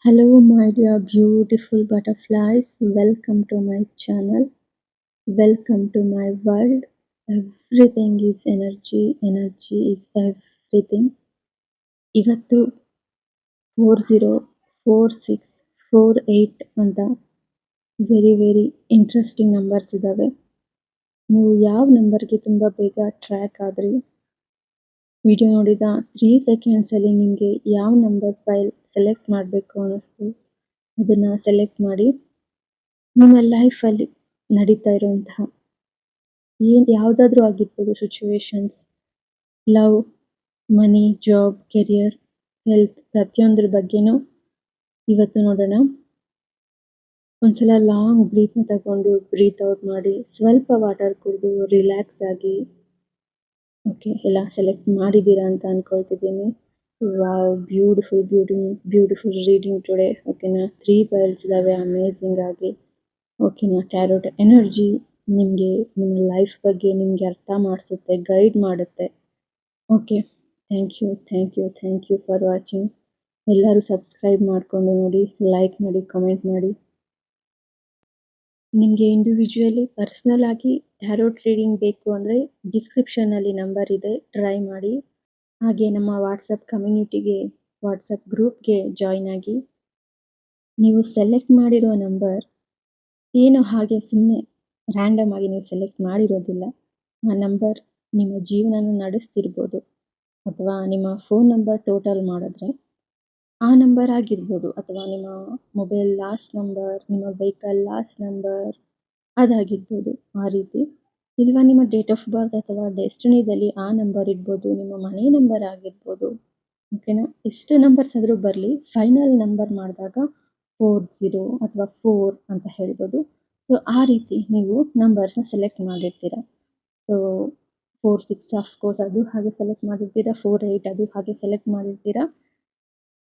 Hello, my dear beautiful butterflies. Welcome to my channel. Welcome to my world. Everything is energy. Energy is everything. ಇವತ್ತು 404648 ಅಂತ very interesting numbers ಇದ್ದಾವೆ. ನೀವು ಯಾವ ನಂಬರ್ಗೆ ತುಂಬ ಬೇಗ ಟ್ರ್ಯಾಕ್ ಆದ್ರಿ, ವಿಡಿಯೋ ನೋಡಿದ 3 ಸೆಕೆಂಡ್ಸಲ್ಲಿ ನಿಮಗೆ ಯಾವ ನಂಬರ್ ಫೈಲ್ ಸೆಲೆಕ್ಟ್ ಮಾಡಬೇಕು ಅನ್ನಿಸ್ತು ಅದನ್ನು ಸೆಲೆಕ್ಟ್ ಮಾಡಿ ನಿಮ್ಮ ಲೈಫಲ್ಲಿ ನಡೀತಾ ಇರುವಂತಹ ಯಾವುದಾದ್ರೂ ಆಗಿರ್ಬೋದು ಸಿಚುವೇಶನ್ಸ್, ಲವ್, ಮನಿ, ಜಾಬ್, ಕೆರಿಯರ್, ಹೆಲ್ತ್ ಪ್ರತಿಯೊಂದ್ರ ಬಗ್ಗೆನೂ ಇವತ್ತು ನೋಡೋಣ. ಒಂದ್ಸಲ ಲಾಂಗ್ ಬ್ರೀತ್ನ ತಗೊಂಡು ಬ್ರೀತ್ ಔಟ್ ಮಾಡಿ ಸ್ವಲ್ಪ ವಾಟರ್ ಕುಡಿದು ರಿಲ್ಯಾಕ್ಸ್ ಆಗಿ. ಓಕೆ, ಎಲ್ಲ ಸೆಲೆಕ್ಟ್ ಮಾಡಿದ್ದೀರಾ ಅಂತ ಅಂದ್ಕೊಳ್ತಿದ್ದೀನಿ. Wow, beautiful reading today. ಓಕೆನಾ, 3 ಪೈಲ್ಸ್ ಇದ್ದಾವೆ ಅಮೇಝಿಂಗ್ ಆಗಿ. ಓಕೆನಾ, ಟ್ಯಾರೋಟ್ ಎನರ್ಜಿ ನಿಮಗೆ ನಿಮ್ಮ ಲೈಫ್ ಬಗ್ಗೆ ನಿಮಗೆ ಅರ್ಥ ಮಾಡಿಸುತ್ತೆ, ಗೈಡ್ ಮಾಡುತ್ತೆ. Okay, thank you for watching. ಎಲ್ಲರೂ ಸಬ್ಸ್ಕ್ರೈಬ್ ಮಾಡಿಕೊಂಡು ನೋಡಿ, ಲೈಕ್ ಮಾಡಿ, ಕಮೆಂಟ್ ಮಾಡಿ. ನಿಮಗೆ ಇಂಡಿವಿಜುವಲಿ ಪರ್ಸ್ನಲ್ ಆಗಿ ಟ್ಯಾರೋಟ್ ರೀಡಿಂಗ್ ಬೇಕು ಅಂದರೆ ಡಿಸ್ಕ್ರಿಪ್ಷನ್ನಲ್ಲಿ ನಂಬರ್ ಇದೆ, ಟ್ರೈ ಮಾಡಿ. ಹಾಗೆ ನಮ್ಮ ವಾಟ್ಸಪ್ ಕಮ್ಯುನಿಟಿಗೆ, ವಾಟ್ಸಪ್ ಗ್ರೂಪ್ಗೆ ಜಾಯ್ನ್ ಆಗಿ. ನೀವು ಸೆಲೆಕ್ಟ್ ಮಾಡಿರೋ ನಂಬರ್ ಏನು ಹಾಗೆ ಸುಮ್ಮನೆ ರ್ಯಾಂಡಮ್ ಆಗಿ ನೀವು ಸೆಲೆಕ್ಟ್ ಮಾಡಿರೋದಿಲ್ಲ. ಆ ನಂಬರ್ ನಿಮ್ಮ ಜೀವನನ ನಡೆಸ್ತಿರ್ಬೋದು, ಅಥವಾ ನಿಮ್ಮ ಫೋನ್ ನಂಬರ್ ಟೋಟಲ್ ಮಾಡಿದ್ರೆ ಆ ನಂಬರ್ ಆಗಿರ್ಬೋದು, ಅಥವಾ ನಿಮ್ಮ ಮೊಬೈಲ್ ಲಾಸ್ಟ್ ನಂಬರ್, ನಿಮ್ಮ ವೆಹಿಕಲ್ ಲಾಸ್ಟ್ ನಂಬರ್ ಅದಾಗಿರ್ಬೋದು ಆ ರೀತಿ. ಇಲ್ವಾ ನಿಮ್ಮ ಡೇಟ್ ಆಫ್ ಬರ್ತ್ ಅಥವಾ ಡೆಸ್ಟಿನಿದಲ್ಲಿ ಆ ನಂಬರ್ ಇರ್ಬೋದು, ನಿಮ್ಮ ಮನೆ ನಂಬರ್ ಆಗಿರ್ಬೋದು. ಓಕೆನಾ, ಎಷ್ಟು ನಂಬರ್ಸ್ ಆದರೂ ಬರಲಿ, ಫೈನಲ್ ನಂಬರ್ ಮಾಡಿದಾಗ 40 ಅಥವಾ 4 ಅಂತ ಹೇಳ್ಬೋದು. ಸೊ ಆ ರೀತಿ ನೀವು ನಂಬರ್ಸ್ನ ಸೆಲೆಕ್ಟ್ ಮಾಡಿರ್ತೀರ. ಸೊ 46 ಅಫ್ಕೋರ್ಸ್ ಅದು ಹಾಗೆ ಸೆಲೆಕ್ಟ್ ಮಾಡಿರ್ತೀರ, 48 ಅದು ಹಾಗೆ ಸೆಲೆಕ್ಟ್ ಮಾಡಿರ್ತೀರ.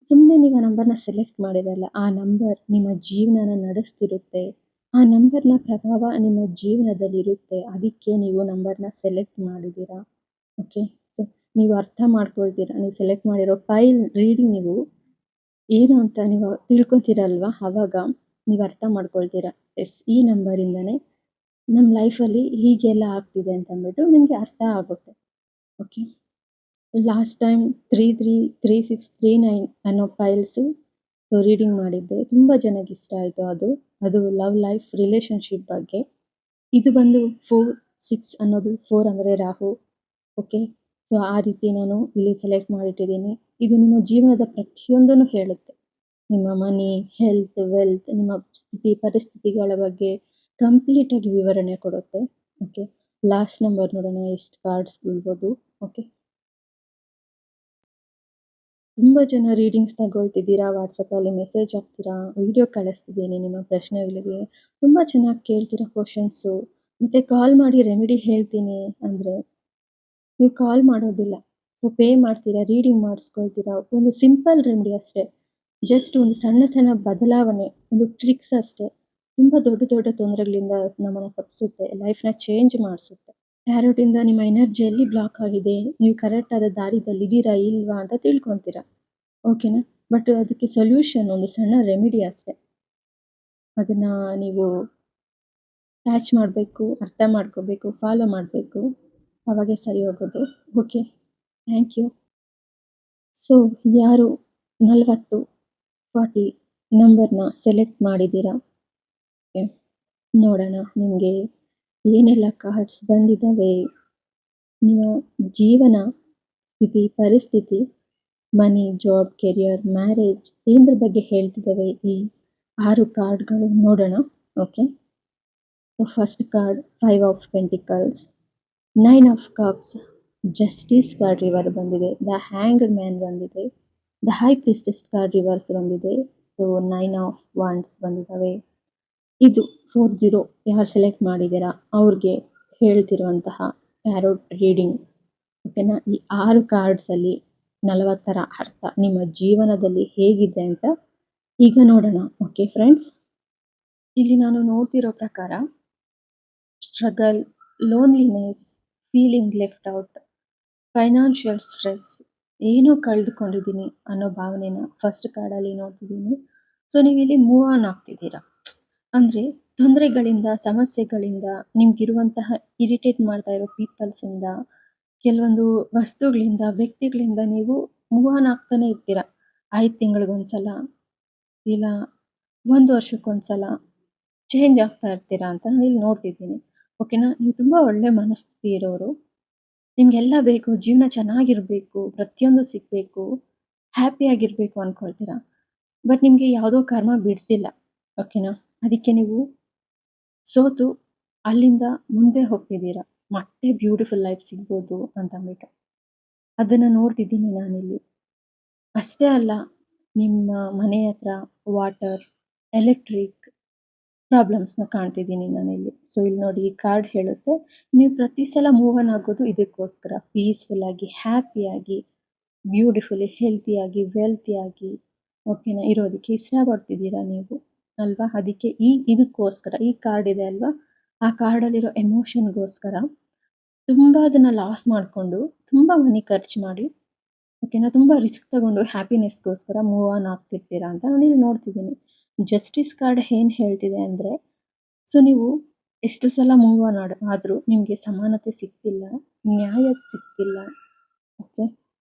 ಸುಮ್ಮನೆ ನೀವು ಆ ನಂಬರ್ನ ಸೆಲೆಕ್ಟ್ ಮಾಡಿರಲ್ಲ, ಆ ನಂಬರ್ ನಿಮ್ಮ ಜೀವನನ ನಡೆಸ್ತಿರುತ್ತೆ, ಆ ನಂಬರ್ನ ಪ್ರಭಾವ ನಿಮ್ಮ ಜೀವನದಲ್ಲಿರುತ್ತೆ. ಅದಕ್ಕೆ ನೀವು ನಂಬರ್ನ ಸೆಲೆಕ್ಟ್ ಮಾಡಿದ್ದೀರಾ. ಓಕೆ, ಸೊ ನೀವು ಅರ್ಥ ಮಾಡ್ಕೊಳ್ತೀರಾ, ನೀವು ಸೆಲೆಕ್ಟ್ ಮಾಡಿರೋ ಫೈಲ್ ರೀಡಿಂಗ್ ನೀವು ಏನು ಅಂತ ನೀವು ತಿಳ್ಕೊತೀರಲ್ವ, ಆವಾಗ ನೀವು ಅರ್ಥ ಮಾಡ್ಕೊಳ್ತೀರಾ, ಎಸ್ ಈ ನಂಬರಿಂದನೇ ನಮ್ಮ ಲೈಫಲ್ಲಿ ಹೀಗೆಲ್ಲ ಆಗ್ತಿದೆ ಅಂತಂದ್ಬಿಟ್ಟು ನಿಮಗೆ ಅರ್ಥ ಆಗುತ್ತೆ. ಓಕೆ, ಲಾಸ್ಟ್ ಟೈಮ್ 333639 ಅನ್ನೋ ಫೈಲ್ಸು ರೀಡಿಂಗ್ ಮಾಡಿದ್ದೆ. ತುಂಬ ಜನಕ್ಕೆ ಇಷ್ಟ ಆಯಿತು. ಅದು ಲವ್ ಲೈಫ್ ರಿಲೇಷನ್ಶಿಪ್ ಬಗ್ಗೆ. ಇದು ಬಂದು 46 ಅನ್ನೋದು 4 ಅಂದರೆ ರಾಹು. ಓಕೆ, ಸೊ ಆ ರೀತಿ ನಾನು ಇಲ್ಲಿ ಸೆಲೆಕ್ಟ್ ಮಾಡಿಟ್ಟಿದ್ದೀನಿ. ಇದು ನಿಮ್ಮ ಜೀವನದ ಪ್ರತಿಯೊಂದನ್ನು ಹೇಳುತ್ತೆ. ನಿಮ್ಮ ಮನಿ, ಹೆಲ್ತ್, ವೆಲ್ತ್, ನಿಮ್ಮ ಪರಿಸ್ಥಿತಿಗಳ ಬಗ್ಗೆ ಕಂಪ್ಲೀಟಾಗಿ ವಿವರಣೆ ಕೊಡುತ್ತೆ. ಓಕೆ, ಲಾಸ್ಟ್ ನಂಬರ್ ನೋಡೋಣ ಎಷ್ಟು ಕಾರ್ಡ್ಸ್ ಬೀಳ್ಬೋದು. ಓಕೆ, ತುಂಬ ಜನ ರೀಡಿಂಗ್ಸ್ ತಗೊಳ್ತಿದ್ದೀರಾ, ವಾಟ್ಸಪ್ಪಲ್ಲಿ ಮೆಸೇಜ್ ಹಾಕ್ತೀರಾ, ವಿಡಿಯೋ ಕಳಿಸ್ತಿದ್ದೀನಿ ನಿಮ್ಮ ಪ್ರಶ್ನೆಗಳಿಗೆ. ತುಂಬ ಚೆನ್ನಾಗಿ ಕೇಳ್ತೀರಾ ಕ್ವಶನ್ಸು. ಮತ್ತು ಕಾಲ್ ಮಾಡಿ ರೆಮಿಡಿ ಹೇಳ್ತೀನಿ ಅಂದರೆ ನೀವು ಕಾಲ್ ಮಾಡೋದಿಲ್ಲ. ಸೊ ಪೇ ಮಾಡ್ತೀರಾ, ರೀಡಿಂಗ್ ಮಾಡಿಸ್ಕೊಳ್ತೀರಾ. ಒಂದು ಸಿಂಪಲ್ ರೆಮಿಡಿ ಅಷ್ಟೇ, ಜಸ್ಟ್ ಒಂದು ಸಣ್ಣ ಬದಲಾವಣೆ, ಒಂದು ಟ್ರಿಕ್ಸ್ ಅಷ್ಟೇ, ತುಂಬ ದೊಡ್ಡ ತೊಂದರೆಗಳಿಂದ ನಮ್ಮನ್ನು ತಪ್ಪಿಸುತ್ತೆ, ಲೈಫ್ನ ಚೇಂಜ್ ಮಾಡಿಸುತ್ತೆ. ಟ್ಯಾರೋಟಿಂದ ನಿಮ್ಮ ಎನರ್ಜಿ ಎಲ್ಲಿ ಬ್ಲಾಕ್ ಆಗಿದೆ, ನೀವು ಕರೆಕ್ಟಾದ ದಾರಿದಲ್ಲಿದ್ದೀರಾ ಇಲ್ವಾ ಅಂತ ತಿಳ್ಕೊತೀರಾ. ಓಕೆನಾ, ಬಟ್ ಅದಕ್ಕೆ ಸೊಲ್ಯೂಷನ್ ಒಂದು ಸಣ್ಣ ರೆಮಿಡಿ ಅಷ್ಟೇ. ಅದನ್ನು ನೀವು ಕ್ಯಾಚ್ ಮಾಡಬೇಕು, ಅರ್ಥ ಮಾಡ್ಕೋಬೇಕು, ಫಾಲೋ ಮಾಡಬೇಕು, ಆವಾಗೇ ಸರಿ ಹೋಗೋದು. Okay, thank you. ಸೊ ಯಾರು 4040 ನಂಬರ್ನ ಸೆಲೆಕ್ಟ್ ಮಾಡಿದ್ದೀರಾ, ಓಕೆ, ನೋಡೋಣ ನಿಮಗೆ ಏನೆಲ್ಲ ಕಾರ್ಡ್ಸ್ ಬಂದಿದ್ದಾವೆ. ನಿಮ್ಮ ಜೀವನ ಸ್ಥಿತಿ, ಪರಿಸ್ಥಿತಿ, ಮನಿ, ಜಾಬ್, ಕೆರಿಯರ್, ಮ್ಯಾರೇಜ್ ಏದ್ರ ಬಗ್ಗೆ ಹೇಳ್ತಿದ್ದಾವೆ ಈ 6 ಕಾರ್ಡ್ಗಳು ನೋಡೋಣ. Okay, so first card 5 of pentacles, 9 of cups, justice card river ಬಂದಿದೆ, ದ ಹ್ಯಾಂಗ್ಡ್ ಮ್ಯಾನ್ ಬಂದಿದೆ, ದ ಹೈ ಪ್ರಿಸ್ಟೆಸ್ ಕಾರ್ಡ್ ರಿವರ್ಸ್ ಬಂದಿದೆ. ಸೊ 9 ಆಫ್ ವಾಂಡ್ಸ್ ಬಂದಿದ್ದಾವೆ. ಇದು 40 ಯಾರು ಸೆಲೆಕ್ಟ್ ಮಾಡಿದ್ದೀರಾ ಅವ್ರಿಗೆ ಹೇಳ್ತಿರುವಂತಹ ಟ್ಯಾರೋಟ್ ರೀಡಿಂಗ್. ಓಕೆನಾ, ಈ 6 ಕಾರ್ಡ್ಸಲ್ಲಿ 40ರ ಅರ್ಥ ನಿಮ್ಮ ಜೀವನದಲ್ಲಿ ಹೇಗಿದೆ ಅಂತ ಈಗ ನೋಡೋಣ. ಓಕೆ ಫ್ರೆಂಡ್ಸ್, ಇಲ್ಲಿ ನಾನು ನೋಡ್ತಿರೋ ಪ್ರಕಾರ struggle, loneliness, feeling left out, financial stress, ಏನೋ ಕಳೆದುಕೊಂಡಿದ್ದೀನಿ ಅನ್ನೋ ಭಾವನೆನ ಫಸ್ಟ್ ಕಾರ್ಡಲ್ಲಿ ನೋಡ್ತಿದ್ದೀನಿ. ಸೊ ನೀವಿಲ್ಲಿ ಮೂವ್ ಆನ್ ಆಗ್ತಿದ್ದೀರಾ. ಅಂದರೆ ತೊಂದರೆಗಳಿಂದ, ಸಮಸ್ಯೆಗಳಿಂದ, ನಿಮ್ಗಿರುವಂತಹ ಇರಿಟೇಟ್ ಮಾಡ್ತಾ ಇರೋ ಪೀಪಲ್ಸಿಂದ, ಕೆಲವೊಂದು ವಸ್ತುಗಳಿಂದ, ವ್ಯಕ್ತಿಗಳಿಂದ ನೀವು ಮೂವ್ ಆನ್ ಆಗ್ತಾನೆ ಇರ್ತೀರ. 5 ತಿಂಗಳಿಗೊಂದ್ಸಲ, ಇಲ್ಲ 1 ವರ್ಷಕ್ಕೊಂದ್ಸಲ ಚೇಂಜ್ ಆಗ್ತಾ ಇರ್ತೀರಾ ಅಂತ ನಾನಿಲ್ಲಿ ನೋಡ್ತಿದ್ದೀನಿ. ಓಕೆನಾ? ನೀವು ತುಂಬ ಒಳ್ಳೆ ಮನಸ್ಥಿತಿ ಇರೋರು. ನಿಮಗೆಲ್ಲ ಬೇಕು, ಜೀವನ ಚೆನ್ನಾಗಿರಬೇಕು, ಪ್ರತಿಯೊಂದು ಸಿಗಬೇಕು, ಹ್ಯಾಪಿಯಾಗಿರಬೇಕು ಅಂದ್ಕೊಳ್ತೀರಾ. ಬಟ್ ನಿಮಗೆ ಯಾವುದೋ ಕರ್ಮ ಬಿಡ್ತಿಲ್ಲ. ಓಕೆನಾ? ಅದಕ್ಕೆ ನೀವು ಸೋತು ಅಲ್ಲಿಂದ ಮುಂದೆ ಹೋಗ್ತಿದ್ದೀರಾ. ಮತ್ತೆ ಬ್ಯೂಟಿಫುಲ್ ಲೈಫ್ ಸಿಗ್ಬೋದು ಅಂತಂದ್ಬಿಟ್ಟು. ಅದನ್ನು ನೋಡ್ತಿದ್ದೀನಿ ನಾನಿಲ್ಲಿ. ಅಷ್ಟೇ ಅಲ್ಲ, ನಿಮ್ಮ ಮನೆ ಹತ್ರ ವಾಟರ್, ಎಲೆಕ್ಟ್ರಿಕ್ ಪ್ರಾಬ್ಲಮ್ಸ್‌ನ ಕಾಣ್ತಿದ್ದೀನಿ ನಾನಿಲ್ಲಿ. ಸೊ ಇಲ್ಲಿ ನೋಡಿ, ಈ ಕಾರ್ಡ್ ಹೇಳುತ್ತೆ, ನೀವು ಪ್ರತಿ ಸಲ ಮೂವ್ ಆನ್ ಆಗೋದು ಇದಕ್ಕೋಸ್ಕರ. ಪೀಸ್‌ಫುಲ್ಲಾಗಿ, ಹ್ಯಾಪಿಯಾಗಿ, ಬ್ಯೂಟಿಫುಲಿ, ಹೆಲ್ತಿಯಾಗಿ, ವೆಲ್ತಿಯಾಗಿ ಓಕೆನಾ ಇರೋದಕ್ಕೆ ಇಷ್ಟಪಡ್ತಿದ್ದೀರಾ ನೀವು ಅಲ್ವಾ? ಅದಕ್ಕೆ ಇದಕ್ಕೋಸ್ಕರ ಈ ಕಾರ್ಡ್ ಇದೆ ಅಲ್ವಾ? ಆ ಕಾರ್ಡಲ್ಲಿರೋ ಎಮೋಷನ್‌ಗೋಸ್ಕರ ತುಂಬ ಅದನ್ನು ಲಾಸ್ ಮಾಡಿಕೊಂಡು, ತುಂಬ ಮನಿ ಖರ್ಚು ಮಾಡಿ ಓಕೆನಾ, ತುಂಬ ರಿಸ್ಕ್ ತಗೊಂಡು ಹ್ಯಾಪಿನೆಸ್‌ಗೋಸ್ಕರ ಮೂವ್ ಆನ್ ಆಗ್ತಿರ್ತೀರಾ ಅಂತ ನಾನಿಲ್ಲಿ ನೋಡ್ತಿದ್ದೀನಿ. ಜಸ್ಟಿಸ್ ಕಾರ್ಡ್ ಏನು ಹೇಳ್ತಿದೆ ಅಂದರೆ, ಸೊ ನೀವು ಎಷ್ಟು ಸಲ ಮೂವ್ ಆನ್ ಆದರೂ ನಿಮಗೆ ಸಮಾನತೆ ಸಿಗ್ತಿಲ್ಲ, ನ್ಯಾಯ ಸಿಗ್ತಿಲ್ಲ. ಓಕೆ,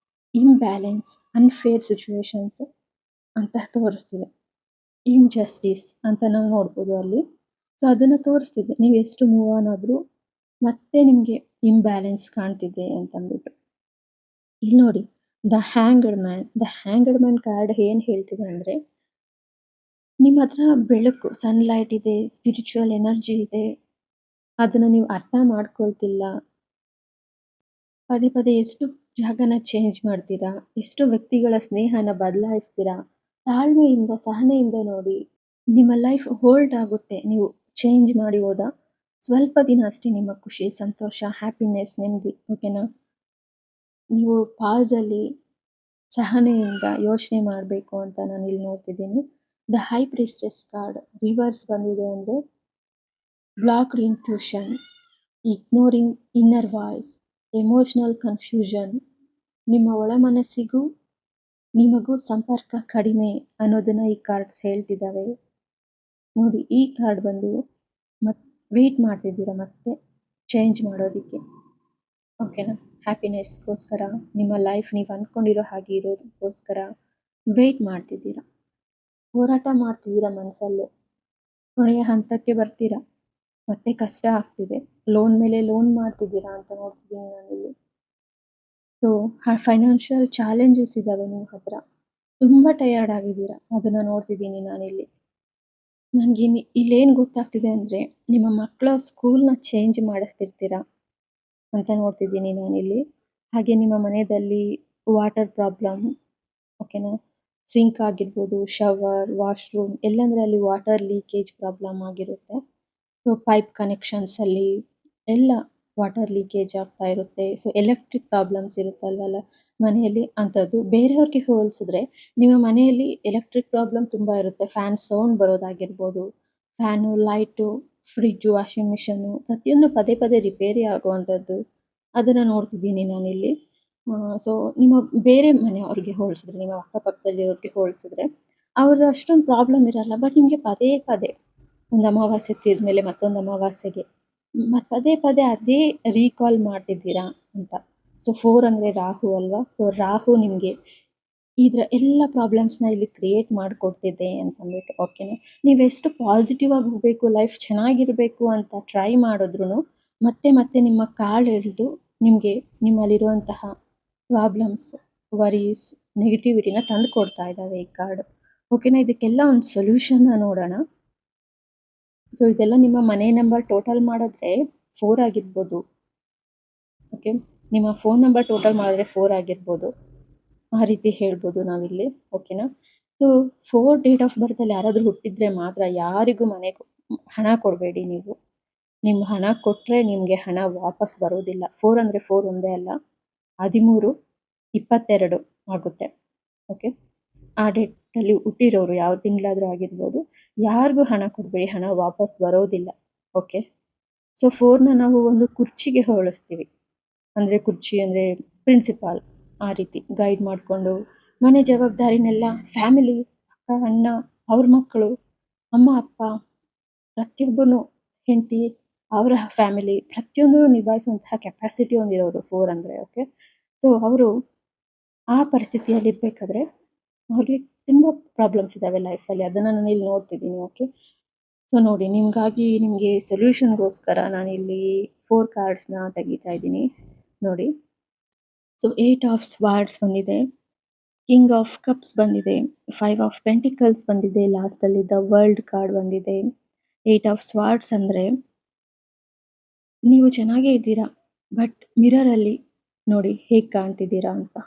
ಇಂಬ್ಯಾಲೆನ್ಸ್, ಅನ್‌ಫೇರ್ ಸಿಚುವೇಷನ್ಸ್ ಅಂತ ತೋರಿಸ್ತಿದೆ. ಇನ್‌ಜಸ್ಟಿಸ್ ಅಂತ ನಾವು ನೋಡ್ಬೋದು ಅಲ್ಲಿ. ಸೊ ಅದನ್ನು ತೋರಿಸ್ತಿದೆ. ನೀವು ಎಷ್ಟು ಮೂವ್ ಆನ್ ಆದರೂ ಮತ್ತೆ ನಿಮಗೆ ಇಂಬ್ಯಾಲೆನ್ಸ್ ಕಾಣ್ತಿದೆ ಅಂತಂದ್ಬಿಟ್ಟು. ಇಲ್ಲಿ ನೋಡಿ, ದ ಹ್ಯಾಂಗ್ಡ್ ಮ್ಯಾನ್ ಕಾರ್ಡ್ ಏನು ಹೇಳ್ತಿದೆ ಅಂದರೆ, ನಿಮ್ಮ ಹತ್ರ ಬೆಳಕು, ಸನ್‌ಲೈಟ್ ಇದೆ, ಸ್ಪಿರಿಚುವಲ್ ಎನರ್ಜಿ ಇದೆ. ಅದನ್ನು ನೀವು ಅರ್ಥ ಮಾಡ್ಕೊಳ್ತಿಲ್ಲ. ಪದೇ ಪದೇ ಎಷ್ಟು ಜಾಗನ ಚೇಂಜ್ ಮಾಡ್ತೀರಾ, ಎಷ್ಟು ವ್ಯಕ್ತಿಗಳ ಸ್ನೇಹನ ಬದಲಾಯಿಸ್ತೀರಾ. ತಾಳ್ಮೆಯಿಂದ, ಸಹನೆಯಿಂದ ನೋಡಿ. ನಿಮ್ಮ ಲೈಫ್ ಹೋಲ್ಡ್ ಆಗುತ್ತೆ ನೀವು ಚೇಂಜ್ ಮಾಡಿ ಹೋದ ಸ್ವಲ್ಪ ದಿನ ಅಷ್ಟೇ. ನಿಮ್ಮ ಖುಷಿ, ಸಂತೋಷ, ಹ್ಯಾಪಿನೆಸ್, ನೆಮ್ಮದಿ ಓಕೆನಾ. ನೀವು ಪಾಸಲ್ಲಿ ಸಹನೆಯಿಂದ ಯೋಚನೆ ಮಾಡಬೇಕು ಅಂತ ನಾನಿಲ್ಲಿ ನೋಡ್ತಿದ್ದೀನಿ. ದ ಹೈ ಪ್ರೀಸ್ಟೆಸ್ ಕಾರ್ಡ್ ರಿವರ್ಸ್ ಬಂದಿದೆ ಅಂದರೆ, blocked intuition, ignoring inner voice, emotional confusion, ನಿಮ್ಮ ಒಳ ಮನಸ್ಸಿಗೂ ನಿಮಗೂ ಸಂಪರ್ಕ ಕಡಿಮೆ ಅನ್ನೋದನ್ನು ಈ ಕಾರ್ಡ್ಸ್ ಹೇಳ್ತಿದ್ದಾವೆ. ನೋಡಿ, ಈ ಕಾರ್ಡ್ ಬಂದು ವೆಯ್ಟ್ ಮಾಡ್ತಿದ್ದೀರಾ ಮತ್ತೆ ಚೇಂಜ್ ಮಾಡೋದಕ್ಕೆ ಓಕೆನಾ. ಹ್ಯಾಪಿನೆಸ್ಗೋಸ್ಕರ, ನಿಮ್ಮ ಲೈಫ್ ನೀವು ಅಂದ್ಕೊಂಡಿರೋ ಹಾಗೆ ಇರೋದಕ್ಕೋಸ್ಕರ ವೆಯ್ಟ್ ಮಾಡ್ತಿದ್ದೀರಾ, ಹೋರಾಟ ಮಾಡ್ತಿದ್ದೀರಾ ಮನಸ್ಸಲ್ಲೇ. ಕೊನೆಯ ಹಂತಕ್ಕೆ ಬರ್ತೀರಾ, ಮತ್ತೆ ಕಷ್ಟ ಆಗ್ತಿದೆ, ಲೋನ್ ಮೇಲೆ ಲೋನ್ ಮಾಡ್ತಿದ್ದೀರಾ ಅಂತ ನೋಡ್ತಿದ್ದೀನಿ ನಾನಿಲ್ಲಿ. ಸೊ ಫೈನಾನ್ಷಿಯಲ್ ಚಾಲೆಂಜಸ್ ಇದ್ದಾವೆ ನಿಮ್ಮ ಹತ್ರ, ತುಂಬ ಟಯರ್ಡ್ ಆಗಿದ್ದೀರಾ, ಅದನ್ನು ನೋಡ್ತಿದ್ದೀನಿ ನಾನಿಲ್ಲಿ. ನನಗೆ ಇಲ್ಲೇನು ಗೊತ್ತಾಗ್ತಿದೆ ಅಂದರೆ, ನಿಮ್ಮ ಮಕ್ಕಳ ಸ್ಕೂಲ್ನ ಚೇಂಜ್ ಮಾಡಿಸ್ತಿರ್ತೀರಾ ಅಂತ ನೋಡ್ತಿದ್ದೀನಿ ನಾನಿಲ್ಲಿ. ಹಾಗೆ ನಿಮ್ಮ ಮನೆಯಲ್ಲಿ ವಾಟರ್ ಪ್ರಾಬ್ಲಮ್ ಓಕೆನಾ, ಸಿಂಕ್ ಆಗಿರ್ಬೋದು, ಶವರ್, ವಾಶ್ರೂಮ್ ಎಲ್ಲಂದರೆ ಅಲ್ಲಿ ವಾಟರ್ ಲೀಕೇಜ್ ಪ್ರಾಬ್ಲಮ್ ಆಗಿರುತ್ತೆ. ಸೊ ಪೈಪ್ ಕನೆಕ್ಷನ್ಸಲ್ಲಿ ಎಲ್ಲ ವಾಟರ್ ಲೀಕೇಜ್ ಆಗ್ತಾ ಇರುತ್ತೆ. ಸೊ ಎಲೆಕ್ಟ್ರಿಕ್ ಪ್ರಾಬ್ಲಮ್ಸ್ ಇರುತ್ತಲ್ವಲ್ಲ ಮನೆಯಲ್ಲಿ, ಅಂಥದ್ದು. ಬೇರೆಯವ್ರಿಗೆ ಹೋಲಿಸಿದ್ರೆ ನಿಮ್ಮ ಮನೆಯಲ್ಲಿ ಎಲೆಕ್ಟ್ರಿಕ್ ಪ್ರಾಬ್ಲಮ್ ತುಂಬ ಇರುತ್ತೆ. ಫ್ಯಾನ್ ಸೌಂಡ್ ಬರೋದಾಗಿರ್ಬೋದು, fan, light, fridge, washing machine ಪ್ರತಿಯೊಂದು ಪದೇ ಪದೇ ರಿಪೇರಿ ಆಗುವಂಥದ್ದು, ಅದನ್ನು ನೋಡ್ತಿದ್ದೀನಿ ನಾನಿಲ್ಲಿ. ಸೊ ನಿಮ್ಮ ಬೇರೆ ಮನೆಯವ್ರಿಗೆ ಹೋಲಿಸಿದ್ರೆ, ನಿಮ್ಮ ಅಕ್ಕಪಕ್ಕದಲ್ಲಿರೋರಿಗೆ ಹೋಲಿಸಿದ್ರೆ ಅವ್ರು ಅಷ್ಟೊಂದು ಪ್ರಾಬ್ಲಮ್ ಇರಲ್ಲ. ಬಟ್ ನಿಮಗೆ ಪದೇ ಪದೇ ಒಂದು ಅಮಾವಾಸ್ಯೆ ತಿರ್ದ್ಮೇಲೆ ಮತ್ತೊಂದು ಅಮಾವಾಸ್ಯೆಗೆ ಮತ್ತು ಪದೇ ಪದೇ ಅದೇ ರೀಕಾಲ್ ಮಾಡ್ತಿದ್ದೀರಾ ಅಂತ. ಸೊ 4 ಅಂದರೆ ರಾಹು ಅಲ್ವಾ. ಸೊ ರಾಹು ನಿಮಗೆ ಇದರ ಎಲ್ಲ ಪ್ರಾಬ್ಲಮ್ಸ್ನ ಇಲ್ಲಿ ಕ್ರಿಯೇಟ್ ಮಾಡಿಕೊಡ್ತಿದೆ ಅಂತಂದ್ಬಿಟ್ಟು ಓಕೆನಾ. ನೀವೆಷ್ಟು ಪಾಸಿಟಿವ್ ಆಗಿ ಹೋಗಬೇಕು, ಲೈಫ್ ಚೆನ್ನಾಗಿರಬೇಕು ಅಂತ ಟ್ರೈ ಮಾಡಿದ್ರೂ ಮತ್ತೆ ಮತ್ತೆ ನಿಮ್ಮ ಕಾಲು ಎಳೆದು ನಿಮಗೆ ನಿಮ್ಮಲ್ಲಿರುವಂತಹ ಪ್ರಾಬ್ಲಮ್ಸ್, ವರೀಸ್, ನೆಗೆಟಿವಿಟಿನ ತಂದು ಕೊಡ್ತಾ ಇದ್ದಾವೆ ಈ ಕಾರ್ಡ್ ಓಕೆನಾ. ಇದಕ್ಕೆಲ್ಲ ಒಂದು ಸೊಲ್ಯೂಷನ್ನ ನೋಡೋಣ. ಸೊ ಇದೆಲ್ಲ ನಿಮ್ಮ ಮನೆ ನಂಬರ್ ಟೋಟಲ್ ಮಾಡಿದ್ರೆ 4 ಆಗಿರ್ಬೋದು ಓಕೆ. ನಿಮ್ಮ ಫೋನ್ ನಂಬರ್ ಟೋಟಲ್ ಮಾಡಿದ್ರೆ 4 ಆಗಿರ್ಬೋದು, ಆ ರೀತಿ ಹೇಳ್ಬೋದು ನಾವಿಲ್ಲಿ ಓಕೆನಾ. ಸೊ 4 ಡೇಟ್ ಆಫ್ ಬರ್ತಲ್ಲಿ ಯಾರಾದರೂ ಹುಟ್ಟಿದ್ರೆ ಮಾತ್ರ ಯಾರಿಗೂ ಮನೆಗೆ ಹಣ ಕೊಡಬೇಡಿ ನೀವು. ನಿಮ್ಮ ಹಣ ಕೊಟ್ಟರೆ ನಿಮಗೆ ಹಣ ವಾಪಸ್ ಬರೋದಿಲ್ಲ. 4 ಅಂದರೆ 4 ಒಂದೇ ಅಲ್ಲ, 13, 22 ಆಗುತ್ತೆ ಓಕೆ. ಆ ಡೇಟಲ್ಲಿ ಹುಟ್ಟಿರೋರು ಯಾವ ತಿಂಗಳಾದರೂ ಆಗಿರ್ಬೋದು, ಯಾರಿಗೂ ಹಣ ಕೊಡಬೇಡಿ, ಹಣ ವಾಪಸ್ ಬರೋದಿಲ್ಲ ಓಕೆ. ಸೊ 4ನ ನಾವು ಒಂದು ಕುರ್ಚಿಗೆ ಹೋಲಿಸ್ತೀವಿ. ಅಂದರೆ ಕುರ್ಚಿ ಅಂದರೆ ಪ್ರಿನ್ಸಿಪಾಲ್, ಆ ರೀತಿ ಗೈಡ್ ಮಾಡಿಕೊಂಡು ಮನೆ ಜವಾಬ್ದಾರಿನೆಲ್ಲ ಫ್ಯಾಮಿಲಿ, ಅಕ್ಕ, ಅಣ್ಣ, ಅವ್ರ ಮಕ್ಕಳು, ಅಮ್ಮ, ಅಪ್ಪ, ಪ್ರತಿಯೊಬ್ಬನು ಹೆಂಡತಿ, ಅವರ ಫ್ಯಾಮಿಲಿ ಪ್ರತಿಯೊಂದನ್ನು ನಿಭಾಯಿಸುವಂತಹ ಕೆಪಾಸಿಟಿ ಹೊಂದಿರೋರು 4 ಅಂದರೆ. ಓಕೆ. ಸೊ ಅವರು ಆ ಪರಿಸ್ಥಿತಿಯಲ್ಲಿರಬೇಕಾದ್ರೆ ಅವ್ರಿಗೆ ತುಂಬ ಪ್ರಾಬ್ಲಮ್ಸ್ ಇದ್ದಾವೆ ಲೈಫಲ್ಲಿ. ಅದನ್ನು ನಾನು ಇಲ್ಲಿ ನೋಡ್ತಿದ್ದೀನಿ. ಓಕೆ. ಸೊ ನೋಡಿ, ನಿಮಗೆ ಸೊಲ್ಯೂಷನ್ಗೋಸ್ಕರ ನಾನಿಲ್ಲಿ 4 ಕಾರ್ಡ್ಸ್ನ ತೆಗಿತಾ ಇದ್ದೀನಿ ನೋಡಿ. ಸೊ 8 ಆಫ್ ಸ್ವಾರ್ಡ್ಸ್ ಬಂದಿದೆ, ಕಿಂಗ್ ಆಫ್ ಕಪ್ಸ್ ಬಂದಿದೆ, 5 ಆಫ್ ಪೆಂಟಿಕಲ್ಸ್ ಬಂದಿದೆ, ಲಾಸ್ಟಲ್ಲಿ ದ ವರ್ಲ್ಡ್ ಕಾರ್ಡ್ ಬಂದಿದೆ. 8 ಆಫ್ ಸ್ವಾರ್ಡ್ಸ್ ಅಂದರೆ ನೀವು ಚೆನ್ನಾಗೇ ಇದ್ದೀರಾ, ಬಟ್ ಮಿರರಲ್ಲಿ ನೋಡಿ ಹೇಗೆ ಕಾಣ್ತಿದ್ದೀರಾ ಅಂತ.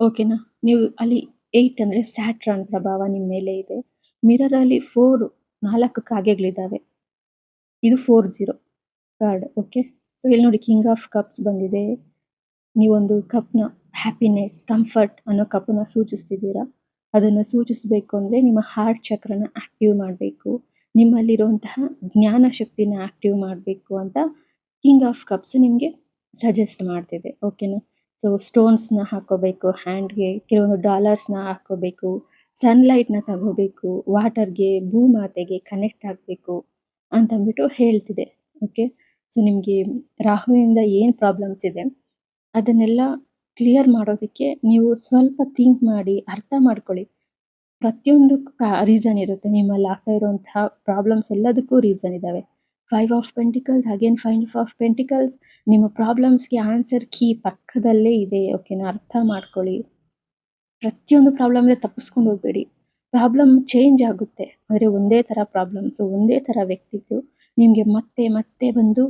ಓಕೆನಾ. ನೀವು ಅಲ್ಲಿ 8 ಅಂದರೆ ಸ್ಯಾಟ್ರನ್ ಪ್ರಭಾವ ನಿಮ್ಮ ಮೇಲೆ ಇದೆ. ಮಿರರಲ್ಲಿ 4 ಕಾಗೆಗಳಿದ್ದಾವೆ. ಇದು 40 ಕಾರ್ಡ್. ಓಕೆ. ಸೊ ಇಲ್ಲಿ ನೋಡಿ, ಕಿಂಗ್ ಆಫ್ ಕಪ್ಸ್ ಬಂದಿದೆ. ನೀವೊಂದು ಕಪ್ನ ಹ್ಯಾಪಿನೆಸ್, ಕಂಫರ್ಟ್ ಅನ್ನೋ ಕಪ್ಪನ್ನ ಸೂಚಿಸ್ತಿದ್ದೀರಾ. ಅದನ್ನು ಸೂಚಿಸಬೇಕು ಅಂದರೆ ನಿಮ್ಮ ಹಾರ್ಟ್ ಚಕ್ರನ ಆ್ಯಕ್ಟಿವ್ ಮಾಡಬೇಕು, ನಿಮ್ಮಲ್ಲಿರುವಂತಹ ಜ್ಞಾನ ಶಕ್ತಿನ ಆ್ಯಕ್ಟಿವ್ ಮಾಡಬೇಕು ಅಂತ ಕಿಂಗ್ ಆಫ್ ಕಪ್ಸ್ ನಿಮಗೆ ಸಜೆಸ್ಟ್ ಮಾಡ್ತಿದೆ. ಓಕೆನಾ. ಸೊ ಸ್ಟೋನ್ಸ್ನ ಹಾಕ್ಕೋಬೇಕು ಹ್ಯಾಂಡ್ಗೆ, ಕೆಲವೊಂದು ಡಾಲರ್ಸ್ನ ಹಾಕ್ಕೋಬೇಕು, ಸನ್ಲೈಟ್ನ ತಗೋಬೇಕು, ವಾಟರ್ಗೆ, ಭೂಮಾತೆಗೆ ಕನೆಕ್ಟ್ ಆಗಬೇಕು ಅಂತಂದ್ಬಿಟ್ಟು ಹೇಳ್ತಿದೆ. ಓಕೆ. ಸೊ ನಿಮಗೆ ರಾಹುವಿಂದ ಏನು ಪ್ರಾಬ್ಲಮ್ಸ್ ಇದೆ ಅದನ್ನೆಲ್ಲ ಕ್ಲಿಯರ್ ಮಾಡೋದಕ್ಕೆ ನೀವು ಸ್ವಲ್ಪ ಥಿಂಕ್ ಮಾಡಿ ಅರ್ಥ ಮಾಡ್ಕೊಳ್ಳಿ. ಪ್ರತಿಯೊಂದಕ್ಕೂ ರೀಸನ್ ಇರುತ್ತೆ. ನಿಮ್ಮಲ್ಲಿ ಆಗ್ತಾ ಇರುವಂತಹ ಪ್ರಾಬ್ಲಮ್ಸ್ ಎಲ್ಲದಕ್ಕೂ ರೀಸನ್ ಇದ್ದಾವೆ. 5 of pentacles, again 5 of pentacles, ನಿಮ್ಮ ಪ್ರಾಬ್ಲಮ್ಸ್ಗೆ ಆನ್ಸರ್ ಕೀ ಪಕ್ಕದಲ್ಲೇ ಇದೆ. ಓಕೆನಾ. ಅರ್ಥ ಮಾಡ್ಕೊಳ್ಳಿ. ಪ್ರತಿಯೊಂದು ಪ್ರಾಬ್ಲಮ್ಗೆ ತಪ್ಪಿಸ್ಕೊಂಡು ಹೋಗಬೇಡಿ. ಪ್ರಾಬ್ಲಮ್ ಚೇಂಜ್ ಆಗುತ್ತೆ, ಆದರೆ ಒಂದೇ ಥರ ಪ್ರಾಬ್ಲಮ್ಸು, ಒಂದೇ ಥರ ವ್ಯಕ್ತಿಗಳು ನಿಮಗೆ ಮತ್ತೆ ಮತ್ತೆ ಬಂದು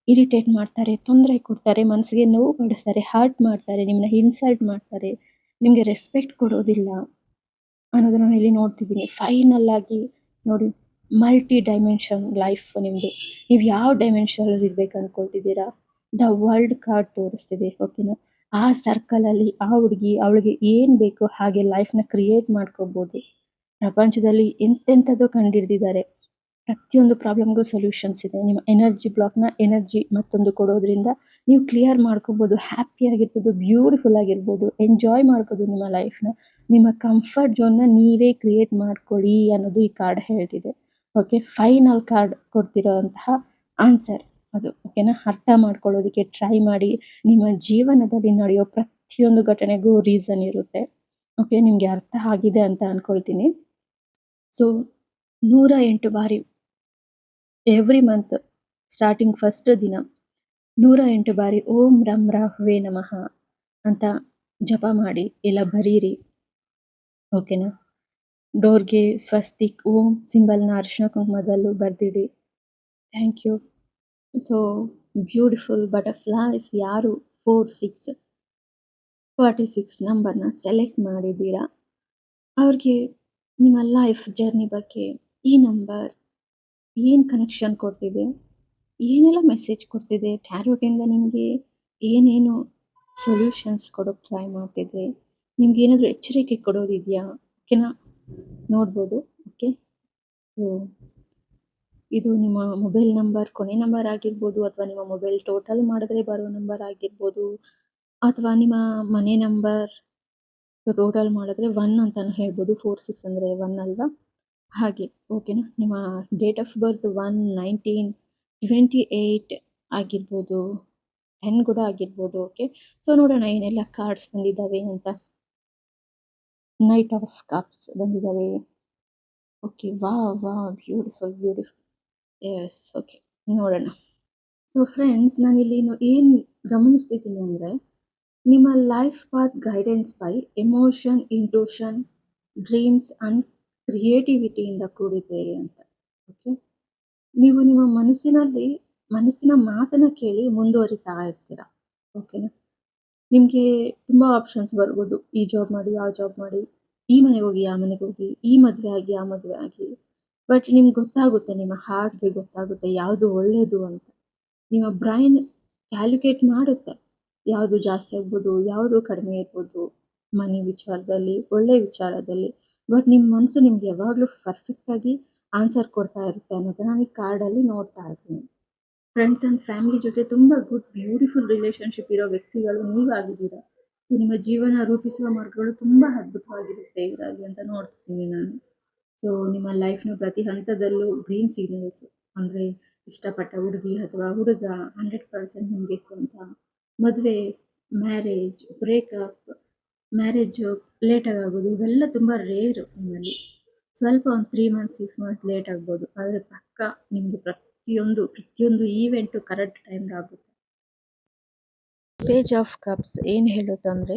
ಇರಿಟೇಟ್ ಮಾಡ್ತಾರೆ, ತೊಂದರೆ ಕೊಡ್ತಾರೆ, ಮನಸ್ಸಿಗೆ ನೋವು ಪಡಿಸ್ತಾರೆ, ಹರ್ಟ್ ಮಾಡ್ತಾರೆ, ನಿಮ್ಮನ್ನ ಇನ್ಸಲ್ಟ್ ಮಾಡ್ತಾರೆ, ನಿಮಗೆ ರೆಸ್ಪೆಕ್ಟ್ ಕೊಡೋದಿಲ್ಲ ಅನ್ನೋದನ್ನ ನಾನು ಇಲ್ಲಿ ನೋಡ್ತಿದ್ದೀನಿ. ಫೈನಲ್ ಆಗಿ ನೋಡಿ, ಮಲ್ಟಿ ಡೈಮೆನ್ಷನ್ ಲೈಫ್ ನಿಮ್ಮದು. ನೀವು ಯಾವ ಡೈಮೆನ್ಷನಲ್ಲಿ ಇರಬೇಕು ಅಂದ್ಕೊಳ್ತಿದ್ದೀರಾ, ದ ವರ್ಲ್ಡ್ ಕಾರ್ಡ್ ತೋರಿಸ್ತಿದೆ. ಓಕೆನಾ. ಆ ಸರ್ಕಲಲ್ಲಿ ಆ ಹುಡುಗಿ ಅವಳಿಗೆ ಏನು ಬೇಕೋ ಹಾಗೆ ಲೈಫ್ನ ಕ್ರಿಯೇಟ್ ಮಾಡ್ಕೋಬೋದು. ಪ್ರಪಂಚದಲ್ಲಿ ಎಂತೆಂಥದ್ದು ಕಂಡುಹಿಡ್ದಿದ್ದಾರೆ. ಪ್ರತಿಯೊಂದು ಪ್ರಾಬ್ಲಮ್ಗೂ ಸೊಲ್ಯೂಷನ್ಸ್ ಇದೆ. ನಿಮ್ಮ ಎನರ್ಜಿ ಬ್ಲಾಕ್ನ ಎನರ್ಜಿ ಮತ್ತೊಂದು ಕೊಡೋದ್ರಿಂದ ನೀವು ಕ್ಲಿಯರ್ ಮಾಡ್ಕೋಬೋದು, ಹ್ಯಾಪಿ ಆಗಿರ್ಬೋದು, ಬ್ಯೂಟಿಫುಲ್ ಆಗಿರ್ಬೋದು, ಎಂಜಾಯ್ ಮಾಡ್ಬೋದು ನಿಮ್ಮ ಲೈಫ್ನ. ನಿಮ್ಮ ಕಂಫರ್ಟ್ ಝೋನ್ನ ನೀವೇ ಕ್ರಿಯೇಟ್ ಮಾಡ್ಕೊಳ್ಳಿ ಅನ್ನೋದು ಈ ಕಾರ್ಡ್ ಹೇಳ್ತಿದೆ. ಓಕೆ. ಫೈನಲ್ ಕಾರ್ಡ್ ಕೊಡ್ತಿರೋಂತಹ ಆನ್ಸರ್ ಅದು. ಓಕೆನಾ. ಅರ್ಥ ಮಾಡ್ಕೊಳ್ಳೋದಕ್ಕೆ ಟ್ರೈ ಮಾಡಿ. ನಿಮ್ಮ ಜೀವನದಲ್ಲಿ ನಡೆಯೋ ಪ್ರತಿಯೊಂದು ಘಟನೆಗೂ ರೀಸನ್ ಇರುತ್ತೆ. ಓಕೆ. ನಿಮಗೆ ಅರ್ಥ ಆಗಿದೆ ಅಂತ ಅಂದ್ಕೊಳ್ತೀನಿ. ಸೊ 108 ಬಾರಿ ಎವ್ರಿ ಮಂತ್ ಸ್ಟಾರ್ಟಿಂಗ್ ಫಸ್ಟ್ ದಿನ 108 ಬಾರಿ ಓಂ ರಂ ರಾಹುವೇ ನಮಃ ಅಂತ ಜಪ ಮಾಡಿ, ಇಲ್ಲ ಬರೀರಿ. ಓಕೆನಾ. ಡೋರ್ಗೆ ಸ್ವಸ್ತಿಕ್ ಓಂ ಸಿಂಬಲ್ನ ಅರಿಶಿನ ಕುಂಕುಮದಲ್ಲೂ ಬರೆದಿಡಿ. Thank you. So beautiful butterflies ಯಾರು 46 ನಂಬರ್ನ ಸೆಲೆಕ್ಟ್ ಮಾಡಿದ್ದೀರಾ, ಅವ್ರಿಗೆ ನಿಮ್ಮ ಲೈಫ್ ಜರ್ನಿ ಬಗ್ಗೆ ಈ ನಂಬರ್ ಏನು ಕನೆಕ್ಷನ್ ಕೊಡ್ತಿದೆ, ಏನೆಲ್ಲ ಮೆಸೇಜ್ ಕೊಡ್ತಿದೆ, ಟ್ಯಾರೋಟಿಂದ ನಿಮಗೆ ಏನೇನು ಸೊಲ್ಯೂಷನ್ಸ್ ಕೊಡೋಕ್ಕೆ ಟ್ರೈ ಮಾಡ್ತಿದೆ, ನಿಮ್ಗೆ ಏನಾದರೂ ಎಚ್ಚರಿಕೆ ಕೊಡೋದಿದೆಯಾ, ಓಕೆನಾ, ನೋಡ್ಬೋದು. ಓಕೆ. ಸೊ ಇದು ನಿಮ್ಮ ಮೊಬೈಲ್ ನಂಬರ್ ಕೊನೆ ನಂಬರ್ ಆಗಿರ್ಬೋದು, ಅಥವಾ ನಿಮ್ಮ ಮೊಬೈಲ್ ಟೋಟಲ್ ಮಾಡಿದ್ರೆ ಬರೋ ನಂಬರ್ ಆಗಿರ್ಬೋದು, ಅಥವಾ ನಿಮ್ಮ ಮನೆ ನಂಬರ್ ಟೋಟಲ್ ಮಾಡಿದ್ರೆ 1 ಅಂತಲೂ ಹೇಳ್ಬೋದು. 46 ಅಂದರೆ 1 ಅಲ್ವಾ, ಹಾಗೆ. ಓಕೆನಾ. ನಿಮ್ಮ ಡೇಟ್ ಆಫ್ ಬರ್ತ್ 1/19/28 ಆಗಿರ್ಬೋದು, 10 ಕೂಡ ಆಗಿರ್ಬೋದು. ಓಕೆ. ಸೊ ನೋಡೋಣ ಏನೆಲ್ಲ ಕಾರ್ಡ್ಸ್ ಬಂದಿದ್ದಾವೆ ಅಂತ. ನೈಟ್ ಆಫ್ ಕಪ್ಸ್ ಬಂದಿದ್ದಾವೆ. Okay. Wow beautiful. Yes. Okay, ನೋಡೋಣ. ಸೊ ಫ್ರೆಂಡ್ಸ್, ನಾನಿಲ್ಲಿ ಏನು ಗಮನಿಸ್ತಿದ್ದೀನಿ ಅಂದರೆ, ನಿಮ್ಮ life path guidance by emotion, intuition, dreams and ಕ್ರಿಯೇಟಿವಿಟಿಯಿಂದ ಕೂಡಿದೆ ಅಂತ. ಓಕೆ. ನೀವು ನಿಮ್ಮ ಮನಸ್ಸಿನ ಮಾತನ್ನು ಕೇಳಿ ಮುಂದುವರಿತಾ ಇರ್ತೀರ. ಓಕೆನಾ. ನಿಮಗೆ ತುಂಬ ಆಪ್ಷನ್ಸ್ ಬರ್ಬೋದು. ಈ ಜಾಬ್ ಮಾಡಿ, ಆ ಜಾಬ್ ಮಾಡಿ, ಈ ಮನೆಗೆ ಹೋಗಿ, ಆ ಮನೆಗೆ ಹೋಗಿ, ಈ ಮದುವೆ ಆಗಿ, ಆ ಮದುವೆ ಆಗಿ. ಬಟ್ ನಿಮ್ಗೆ ಗೊತ್ತಾಗುತ್ತೆ, ನಿಮ್ಮ ಹಾರ್ಟ್ಗೆ ಗೊತ್ತಾಗುತ್ತೆ ಯಾವುದು ಒಳ್ಳೆಯದು ಅಂತ. ನಿಮ್ಮ ಬ್ರೈನ್ ಕ್ಯಾಲ್ಕುಲೇಟ್ ಮಾಡುತ್ತೆ ಯಾವುದು ಜಾಸ್ತಿ ಆಗ್ಬೋದು, ಯಾವುದು ಕಡಿಮೆ ಇರ್ಬೋದು, ಮನಿ ವಿಚಾರದಲ್ಲಿ, ಒಳ್ಳೆಯ ವಿಚಾರದಲ್ಲಿ. ಬಟ್ ನಿಮ್ಮ ಮನಸ್ಸು ನಿಮ್ಗೆ ಯಾವಾಗಲೂ ಪರ್ಫೆಕ್ಟಾಗಿ ಆನ್ಸರ್ ಕೊಡ್ತಾ ಇರುತ್ತೆ ಅನ್ನೋದನ್ನ ನಾನು ಈ ಕಾರ್ಡಲ್ಲಿ ನೋಡ್ತಾ ಇದ್ದೀನಿ. ಫ್ರೆಂಡ್ಸ್ ಆ್ಯಂಡ್ ಫ್ಯಾಮಿಲಿ ಜೊತೆ ತುಂಬ ಗುಡ್ ಬ್ಯೂಟಿಫುಲ್ ರಿಲೇಷನ್ಶಿಪ್ ಇರೋ ವ್ಯಕ್ತಿಗಳು ನೀವಾಗಿದ್ದೀರಾ. ಸೊ ನಿಮ್ಮ ಜೀವನ ರೂಪಿಸುವ ಮಾರ್ಗಗಳು ತುಂಬ ಅದ್ಭುತವಾಗಿರುತ್ತೆ ಇದರಲ್ಲಿ ಅಂತ ನೋಡ್ತಿದ್ದೀನಿ ನಾನು. ಸೊ ನಿಮ್ಮ ಲೈಫ್‌ನ ಪ್ರತಿ ಹಂತದಲ್ಲೂ ಗ್ರೀನ್ ಸಿಗ್ನಲ್ಸ್ ಅಂದರೆ ಇಷ್ಟಪಟ್ಟ ಹುಡುಗಿ ಅಥವಾ ಹುಡುಗ 100% ನಿಮಗೆ ಸ್ವಂತ. ಮದುವೆ, ಮ್ಯಾರೇಜ್, ಬ್ರೇಕಪ್, ಮ್ಯಾರೇಜು ಲೇಟಾಗಿ ಆಗೋದು ಇವೆಲ್ಲ ತುಂಬ ರೇರು ನಿಮ್ಮಲ್ಲಿ. ಸ್ವಲ್ಪ ಒಂದು 3 ಮಂತ್ಸ್ 6 ಮಂತ್ಸ್ ಲೇಟ್ ಆಗ್ಬೋದು. ಆದರೆ ಪಕ್ಕಾ ನಿಮಗೆ ಪ್ರತಿಯೊಂದು ಈವೆಂಟು ಕರೆಕ್ಟ್ ಟೈಮ್‌ಗೆ ಆಗುತ್ತೆ. ಪೇಜ್ ಆಫ್ ಕಪ್ಸ್ ಏನು ಹೇಳುತ್ತಂದರೆ,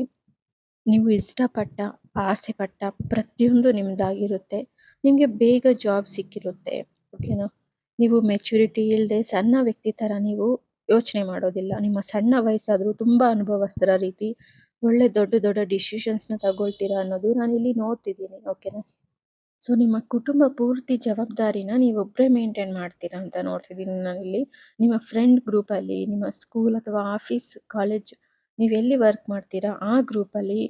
ನೀವು ಇಷ್ಟಪಟ್ಟ, ಆಸೆ ಪಟ್ಟ ಪ್ರತಿಯೊಂದು ನಿಮ್ಮದಾಗಿರುತ್ತೆ. ನಿಮಗೆ ಬೇಗ ಜಾಬ್ ಸಿಕ್ಕಿರುತ್ತೆ. ಓಕೆನಾ? ನೀವು ಮೆಚುರಿಟಿ ಇಲ್ಲದೆ ಸಣ್ಣ ವ್ಯಕ್ತಿ ಥರ ನೀವು ಯೋಚನೆ ಮಾಡೋದಿಲ್ಲ. ನಿಮ್ಮ ಸಣ್ಣ ವಯಸ್ಸಾದರೂ ತುಂಬ ಅನುಭವಸ್ಥರ ರೀತಿ ಒಳ್ಳೆ ದೊಡ್ಡ ದೊಡ್ಡ ಡಿಸಿಷನ್ಸ್‌ನ ತಗೊಳ್ತೀರಾ ಅನ್ನೋದು ನಾನಿಲ್ಲಿ ನೋಡ್ತಿದ್ದೀನಿ. ಓಕೆನಾ? ಸೊ ನಿಮ್ಮ ಕುಟುಂಬ ಪೂರ್ತಿ ಜವಾಬ್ದಾರಿನ ನೀವೊಬ್ಬರೇ ಮೇಂಟೈನ್ ಮಾಡ್ತೀರಾ ಅಂತ ನೋಡ್ತಿದ್ದೀನಿ ನಾನಿಲ್ಲಿ. ನಿಮ್ಮ ಫ್ರೆಂಡ್ ಗ್ರೂಪಲ್ಲಿ, ನಿಮ್ಮ ಸ್ಕೂಲ್ ಅಥವಾ ಆಫೀಸ್, ಕಾಲೇಜ್ ನೀವೆಲ್ಲಿ ವರ್ಕ್ ಮಾಡ್ತೀರಾ ಆ ಗ್ರೂಪಲ್ಲಿ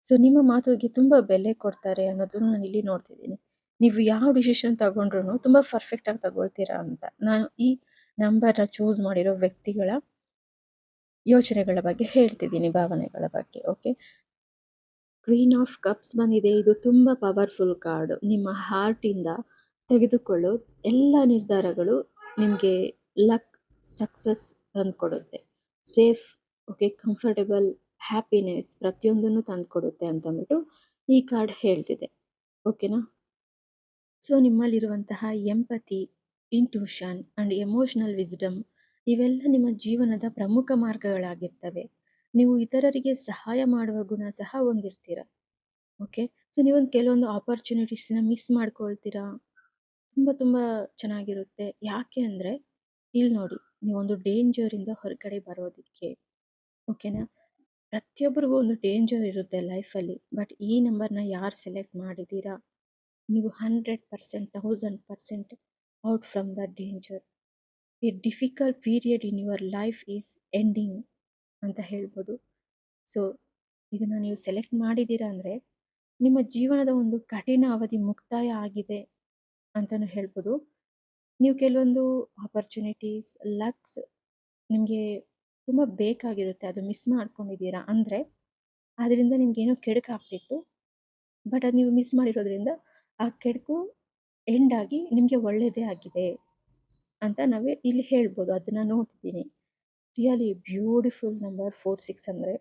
ಸೊ ನಿಮ್ಮ ಮಾತಿಗೆ ತುಂಬ ಬೆಲೆ ಕೊಡ್ತಾರೆ ಅನ್ನೋದನ್ನ ನಾನಿಲ್ಲಿ ನೋಡ್ತಿದ್ದೀನಿ. ನೀವು ಯಾವ ಡಿಸಿಷನ್ ತಗೊಂಡ್ರೂ ತುಂಬ ಪರ್ಫೆಕ್ಟಾಗಿ ತಗೊಳ್ತೀರಾ ಅಂತ. ನಾನು ಈ ನಂಬರ್‌ನ ಚೂಸ್ ಮಾಡಿರೋ ವ್ಯಕ್ತಿಗಳ ಯೋಚನೆಗಳ ಬಗ್ಗೆ ಹೇಳ್ತಿದ್ದೀನಿ, ಭಾವನೆಗಳ ಬಗ್ಗೆ. ಓಕೆ. ಕ್ವೀನ್ ಆಫ್ ಕಪ್ಸ್ ಬಂದಿದೆ. ಇದು ತುಂಬ ಪವರ್ಫುಲ್ ಕಾರ್ಡ್. ನಿಮ್ಮ ಹಾರ್ಟಿಂದ ತೆಗೆದುಕೊಳ್ಳೋ ಎಲ್ಲ ನಿರ್ಧಾರಗಳು ನಿಮಗೆ ಲಕ್, ಸಕ್ಸಸ್ ತಂದುಕೊಡುತ್ತೆ. ಸೇಫ್, ಓಕೆ, ಕಂಫರ್ಟಬಲ್, ಹ್ಯಾಪಿನೆಸ್ ಪ್ರತಿಯೊಂದನ್ನು ತಂದುಕೊಡುತ್ತೆ ಅಂತಂದ್ಬಿಟ್ಟು ಈ ಕಾರ್ಡ್ ಹೇಳ್ತಿದೆ. ಓಕೆನಾ? ಸೊ ನಿಮ್ಮಲ್ಲಿರುವಂತಹ empathy, intuition and emotional wisdom ಇವೆಲ್ಲ ನಿಮ್ಮ ಜೀವನದ ಪ್ರಮುಖ ಮಾರ್ಗಗಳಾಗಿರ್ತವೆ. ನೀವು ಇತರರಿಗೆ ಸಹಾಯ ಮಾಡುವ ಗುಣ ಸಹ ಹೊಂದಿರ್ತೀರ. ಓಕೆ. ಸೊ ನೀವೊಂದು ಕೆಲವೊಂದು ಆಪರ್ಚುನಿಟೀಸ್‌ನ ಮಿಸ್ ಮಾಡ್ಕೊಳ್ತೀರಾ. ತುಂಬ ತುಂಬ ಚೆನ್ನಾಗಿರುತ್ತೆ. ಯಾಕೆ ಅಂದರೆ ಇಲ್ಲಿ ನೋಡಿ, ನೀವೊಂದು ಡೇಂಜರಿಂದ ಹೊರಗಡೆ ಬರೋದಕ್ಕೆ, ಓಕೆನಾ? ಪ್ರತಿಯೊಬ್ಬರಿಗೂ ಒಂದು ಡೇಂಜರ್ ಇರುತ್ತೆ ಲೈಫಲ್ಲಿ. ಬಟ್ ಈ ನಂಬರ್‌ನ ಯಾರು ಸೆಲೆಕ್ಟ್ ಮಾಡಿದ್ದೀರಾ, ನೀವು 100% 1000% out from the danger. A difficult period in your life is ending ಅಂತ ಹೇಳ್ಬೋದು. ಸೊ ಇದನ್ನು ನೀವು ಸೆಲೆಕ್ಟ್ ಮಾಡಿದ್ದೀರಾ ಅಂದರೆ ನಿಮ್ಮ ಜೀವನದ ಒಂದು ಕಠಿಣ ಅವಧಿ ಮುಕ್ತಾಯ ಆಗಿದೆ ಅಂತಲೂ ಹೇಳ್ಬೋದು. ನೀವು ಕೆಲವೊಂದು ಆಪರ್ಚುನಿಟೀಸ್, ಲಕ್ಸ್ ನಿಮಗೆ ತುಂಬ ಬೇಕಾಗಿರುತ್ತೆ, ಅದು ಮಿಸ್ ಮಾಡ್ಕೊಂಡಿದ್ದೀರಾ ಅಂದರೆ ಅದರಿಂದ ನಿಮಗೇನೋ ಕೆಡುಕಾಗ್ತಿತ್ತು. ಬಟ್ ಅದು ನೀವು ಮಿಸ್ ಮಾಡಿರೋದ್ರಿಂದ ಆ ಕೆಡುಕು ಎಂಡ್ ಆಗಿ ನಿಮಗೆ ಒಳ್ಳೆಯದೇ ಆಗಿದೆ ಅಂತ ನಾವೇ ಇಲ್ಲಿ ಹೇಳ್ಬೋದು. ಅದನ್ನು ನೋಡ್ತಿದ್ದೀನಿ. ರಿಯಲಿ ಬ್ಯೂಟಿಫುಲ್ ನಂಬರ್ 46 ಅಂದರೆ